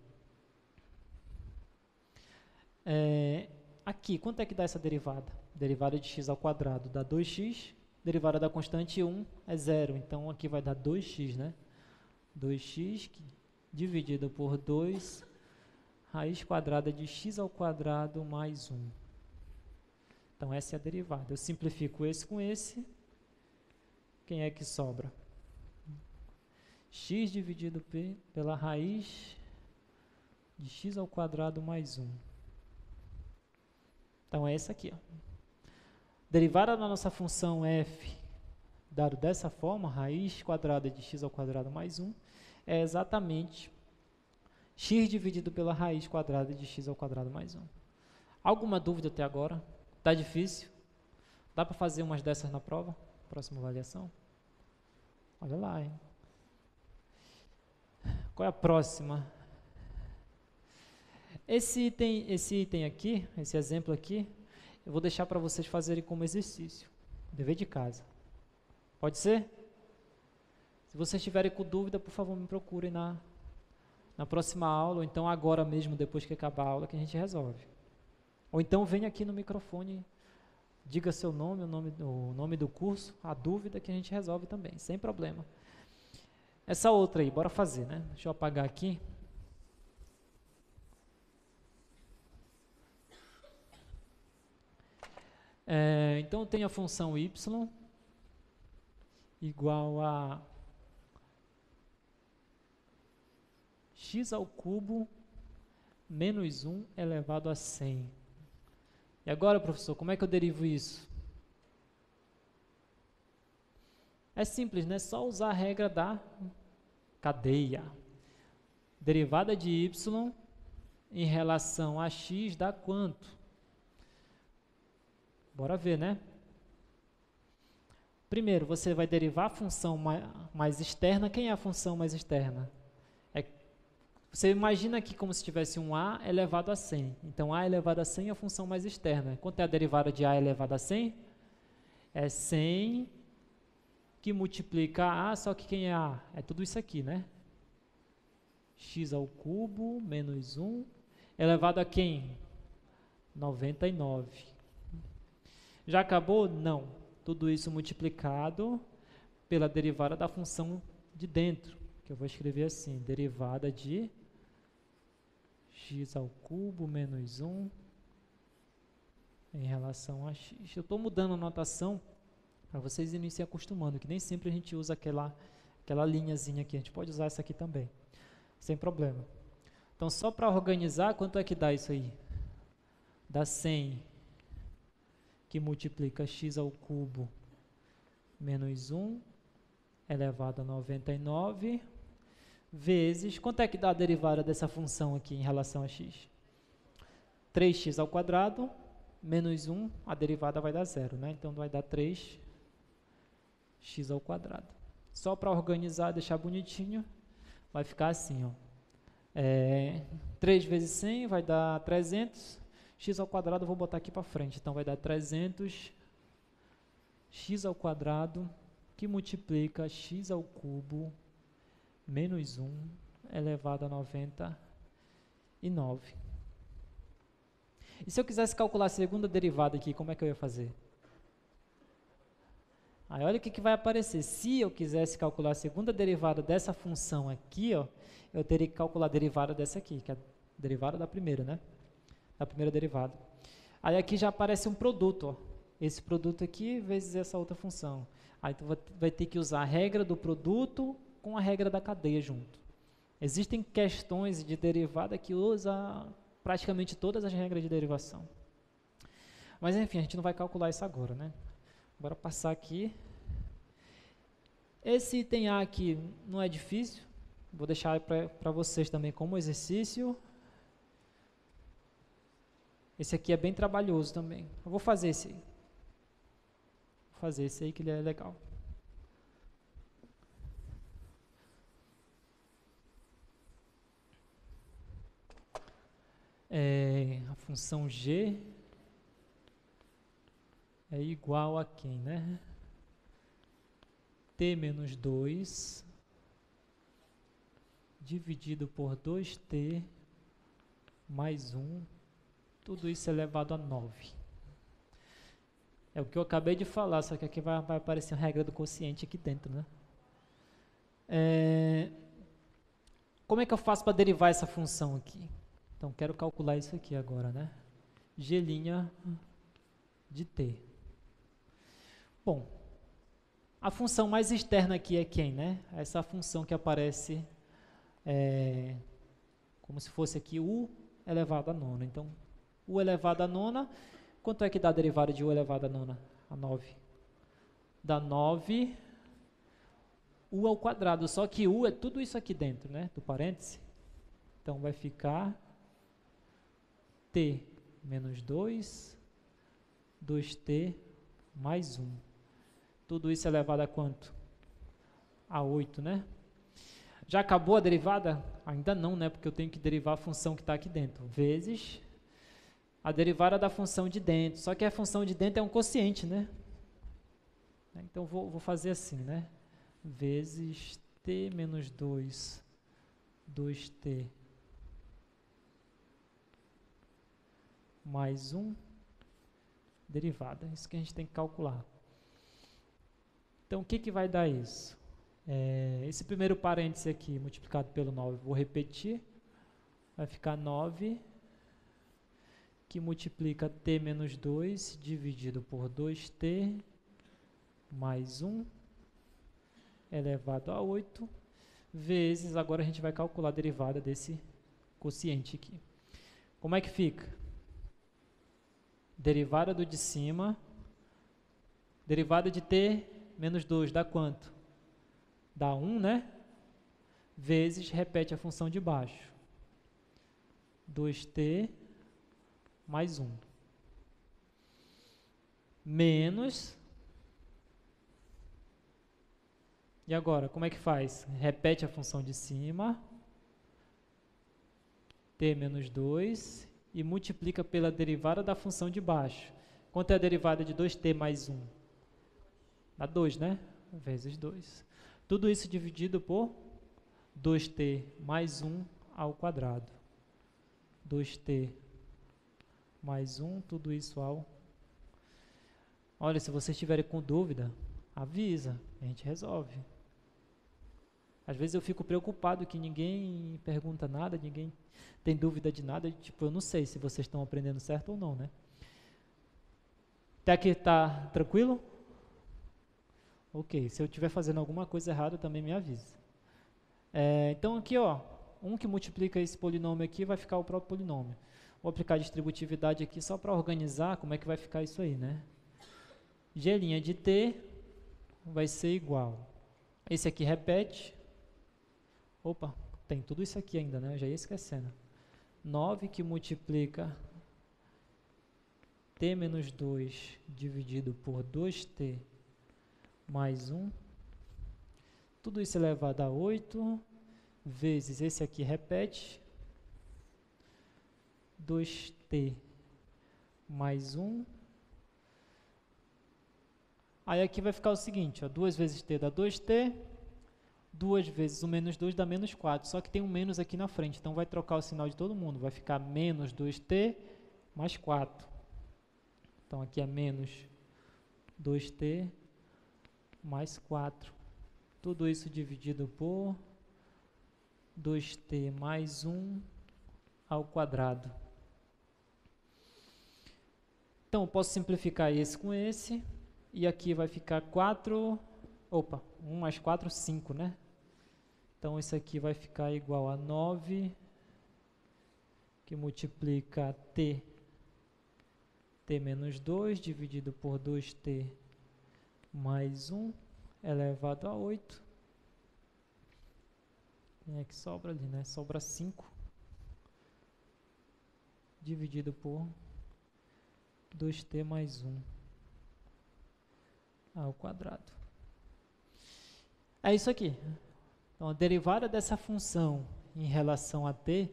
Aqui, quanto é que dá essa derivada? Derivada de x ao quadrado dá 2x, derivada da constante 1 é 0. Então, aqui vai dar 2x, né? 2x dividido por 2, raiz quadrada de x ao quadrado mais 1. Então, essa é a derivada. Eu simplifico esse com esse. Quem é que sobra? X dividido pela raiz de x ao quadrado mais 1. Então, é essa aqui. Ó. Derivada da nossa função f, dado dessa forma, raiz quadrada de x ao quadrado mais 1, é exatamente x dividido pela raiz quadrada de x ao quadrado mais 1. Alguma dúvida até agora? Está difícil? Dá para fazer umas dessas na prova? Próxima avaliação? Olha lá, hein? Qual é a próxima? Esse item aqui, esse exemplo aqui, eu vou deixar para vocês fazerem como exercício, dever de casa. Pode ser? Se vocês tiverem com dúvida, por favor, me procurem na próxima aula, ou então agora mesmo, depois que acabar a aula, que a gente resolve. Ou então venha aqui no microfone, diga seu nome, o nome do curso, a dúvida que a gente resolve também, sem problema. Essa outra aí, bora fazer, né? Deixa eu apagar aqui. Então, eu tenho a função y igual a x ao cubo menos 1 elevado a 100. E agora, professor, como é que eu derivo isso? É simples, né? Só usar a regra da cadeia. Derivada de y em relação a x dá quanto? Bora ver, né? Primeiro, você vai derivar a função mais externa. Quem é a função mais externa? Você imagina aqui como se tivesse um a elevado a 100. Então, a elevado a 100 é a função mais externa. Quanto é a derivada de a elevado a 100? É 100 que multiplica a, só que quem é a? É tudo isso aqui, né? X ao cubo menos 1 elevado a quem? 99. Já acabou? Não. Tudo isso multiplicado pela derivada da função de dentro, que eu vou escrever assim, derivada de x ao cubo menos 1 em relação a x. Eu estou mudando a notação para vocês irem se acostumando, que nem sempre a gente usa aquela linhazinha aqui, a gente pode usar essa aqui também, sem problema. Então, só para organizar, quanto é que dá isso aí? Dá 100 que multiplica x ao cubo menos 1 elevado a 99 vezes, quanto é que dá a derivada dessa função aqui em relação a x? 3x ao quadrado menos 1, a derivada vai dar 0, né? Então vai dar 3x ao quadrado. Só para organizar, deixar bonitinho, vai ficar assim, ó. 3 vezes 100 vai dar 300, x ao quadrado eu vou botar aqui para frente, então vai dar 300 x ao quadrado que multiplica x ao cubo menos 1 elevado a 99. E se eu quisesse calcular a segunda derivada aqui, como é que eu ia fazer? Aí olha o que vai aparecer. Se eu quisesse calcular a segunda derivada dessa função aqui, ó, eu teria que calcular a derivada dessa aqui, que é a derivada da primeira, né? Da primeira derivada. Aí aqui já aparece um produto, ó. Esse produto aqui vezes essa outra função. Aí tu vai ter que usar a regra do produto com a regra da cadeia junto. Existem questões de derivada que usa praticamente todas as regras de derivação. Mas enfim, a gente não vai calcular isso agora, né? Bora passar aqui. Esse item A aqui não é difícil. Vou deixar para vocês também como exercício. Esse aqui é bem trabalhoso também. Eu vou fazer esse aí. Vou fazer esse aí que ele é legal. A função g é igual a quem, né? T menos 2 dividido por 2t mais 1, tudo isso elevado a 9. É o que eu acabei de falar, só que aqui vai aparecer a regra do quociente aqui dentro, né? Como é que eu faço para derivar essa função aqui? Então, quero calcular isso aqui agora, né? G' de t. Bom, a função mais externa aqui é quem, né? Essa função que aparece como se fosse aqui u elevado a nona. Então, u elevado a nona, Quanto é que dá a derivada de u elevado a nona? A 9. Dá 9 u ao quadrado, só que u é tudo isso aqui dentro, né, do parêntese. Então, vai ficar t menos 2, 2t mais 1. Tudo isso elevado a quanto? A 8, né? Já acabou a derivada? Ainda não, né, porque eu tenho que derivar a função que está aqui dentro, vezes a derivada da função de dentro. Só que a função de dentro é um quociente, né? Então, vou fazer assim, né? Vezes t menos 2, 2t mais 1, derivada. Isso que a gente tem que calcular. Então, o que vai dar isso? Esse primeiro parêntese aqui, multiplicado pelo 9, vou repetir. Vai ficar 9, que multiplica t menos 2, dividido por 2t mais 1, elevado a 8, vezes, agora a gente vai calcular a derivada desse quociente aqui. Como é que fica? Derivada do de cima, derivada de t menos 2, dá quanto? Dá 1, né? Vezes, repete a função de baixo. 2t mais 1. Menos. E agora, como é que faz? Repete a função de cima, t menos 2, e multiplica pela derivada da função de baixo. Quanto é a derivada de 2t mais 1? Dá 2, né? Vezes 2. Tudo isso dividido por 2t mais 1 ao quadrado. 2t mais 1, tudo isso ao... Olha, se vocês estiverem com dúvida, avisa, a gente resolve. Às vezes eu fico preocupado que ninguém pergunta nada, ninguém tem dúvida de nada, tipo, eu não sei se vocês estão aprendendo certo ou não, né? Até aqui tá tranquilo? Ok, se eu estiver fazendo alguma coisa errada, também me avisa. Então aqui, ó, 1 que multiplica esse polinômio aqui vai ficar o próprio polinômio. Vou aplicar a distributividade aqui só para organizar como é que vai ficar isso aí, né? G' de t vai ser igual. Esse aqui repete. Opa, tem tudo isso aqui ainda, né? Eu já ia esquecendo. 9 que multiplica t menos 2 dividido por 2t mais 1. Tudo isso elevado a 8, vezes esse aqui repete. 2t mais 1. Aí aqui vai ficar o seguinte, ó, 2 vezes t dá 2t, 2 vezes o menos 2 dá menos 4, só que tem um menos aqui na frente, então vai trocar o sinal de todo mundo, vai ficar menos 2t mais 4. Então aqui é menos 2t mais 4. Tudo isso dividido por 2t mais 1 ao quadrado. Então, eu posso simplificar esse com esse, e aqui vai ficar 4, 1 mais 4, 5, né? Então, isso aqui vai ficar igual a 9, que multiplica t menos 2, dividido por 2t mais 1, elevado a 8. Quem é que sobra ali, né? Sobra 5, dividido por 2t mais 1 ao quadrado. É isso aqui. Então, a derivada dessa função em relação a t,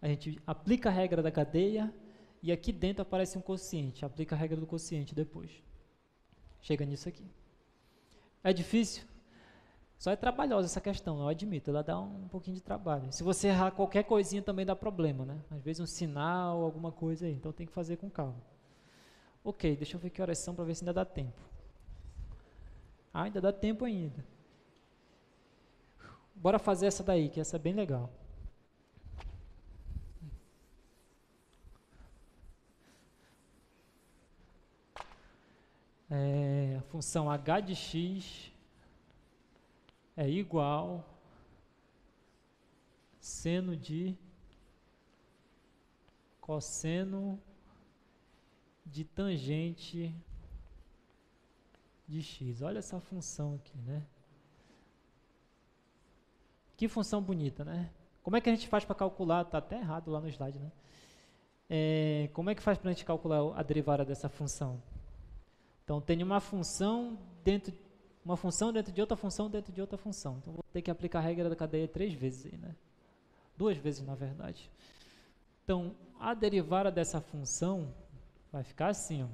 a gente aplica a regra da cadeia e aqui dentro aparece um quociente. Aplica a regra do quociente depois. Chega nisso aqui. É difícil? Só é trabalhosa essa questão, eu admito. Ela dá um pouquinho de trabalho. Se você errar qualquer coisinha também dá problema, né? Às vezes um sinal, alguma coisa aí. Então tem que fazer com calma. Ok, deixa eu ver que horas são para ver se ainda dá tempo. Ah, ainda dá tempo ainda. Bora fazer essa daí, que essa é bem legal. A função h de x é igual seno de cosseno de tangente de x. Olha essa função aqui, né? Que função bonita, né? Como é que a gente faz para calcular? Está até errado lá no slide, né? Como é que faz para a gente calcular a derivada dessa função? Então, tem uma função dentro de outra função dentro de outra função. Então, vou ter que aplicar a regra da cadeia 3 vezes aí, né? 2 vezes, na verdade. Então, a derivada dessa função vai ficar assim, ó.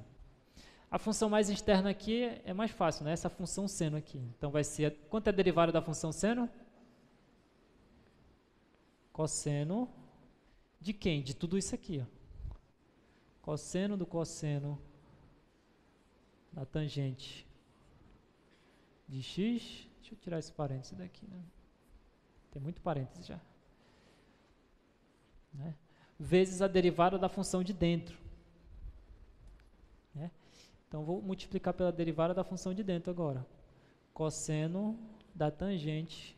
A função mais externa aqui é mais fácil, né? Essa função seno aqui. Então, vai ser... Quanto é a derivada da função seno? Cosseno de quem? De tudo isso aqui, ó. Cosseno do cosseno da tangente de x. Deixa eu tirar esse parênteses daqui, né? Tem muito parênteses já. Né? Vezes a derivada da função de dentro. Né? Então, vou multiplicar pela derivada da função de dentro agora. Cosseno da tangente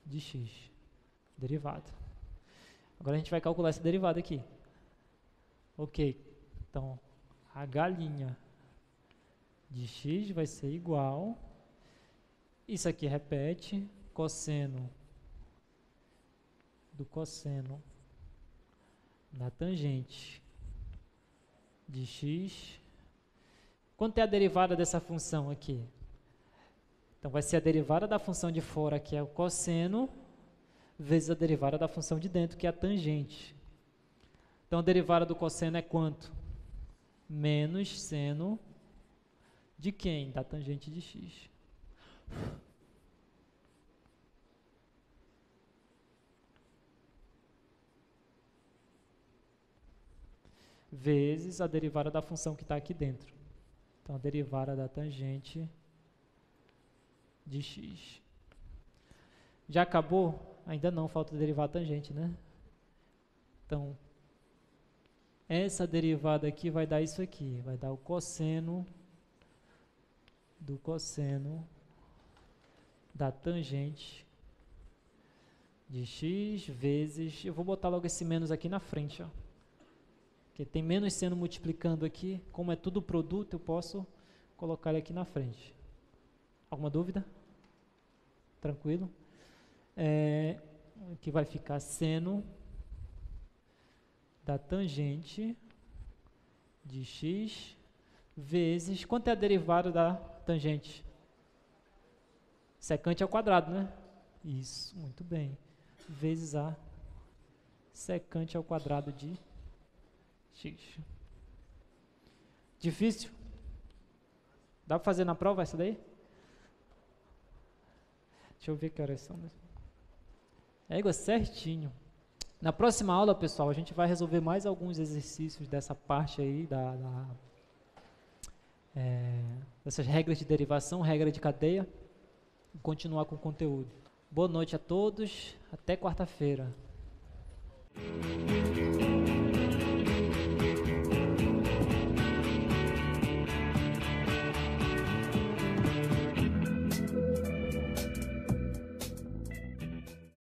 de x. Derivada. Agora, a gente vai calcular essa derivada aqui. Ok. Então, h' de x vai ser igual... Isso aqui repete. Cosseno do cosseno da tangente de x. Quanto é a derivada dessa função aqui? Então, vai ser a derivada da função de fora, que é o cosseno, vezes a derivada da função de dentro, que é a tangente. Então, a derivada do cosseno é quanto? Menos seno de quem? Da tangente de x. Vezes a derivada da função que está aqui dentro. Então, a derivada da tangente de x. Já acabou? Ainda não, falta derivar a tangente, né? Então, essa derivada aqui vai dar isso aqui. Vai dar o cosseno do cosseno da tangente de x vezes... Eu vou botar logo esse menos aqui na frente, ó. Porque tem menos seno multiplicando aqui. Como é tudo produto, eu posso colocar ele aqui na frente. Alguma dúvida? Tranquilo? Que vai ficar seno da tangente de x vezes... Quanto é a derivada da tangente? Secante ao quadrado, né? Isso, muito bem. Vezes a secante ao quadrado de x. Difícil? Dá para fazer na prova essa daí? Deixa eu ver que horas são. Égua, certinho. Na próxima aula, pessoal, a gente vai resolver mais alguns exercícios dessa parte aí, dessas regras de derivação, regra de cadeia, e continuar com o conteúdo. Boa noite a todos, até quarta-feira.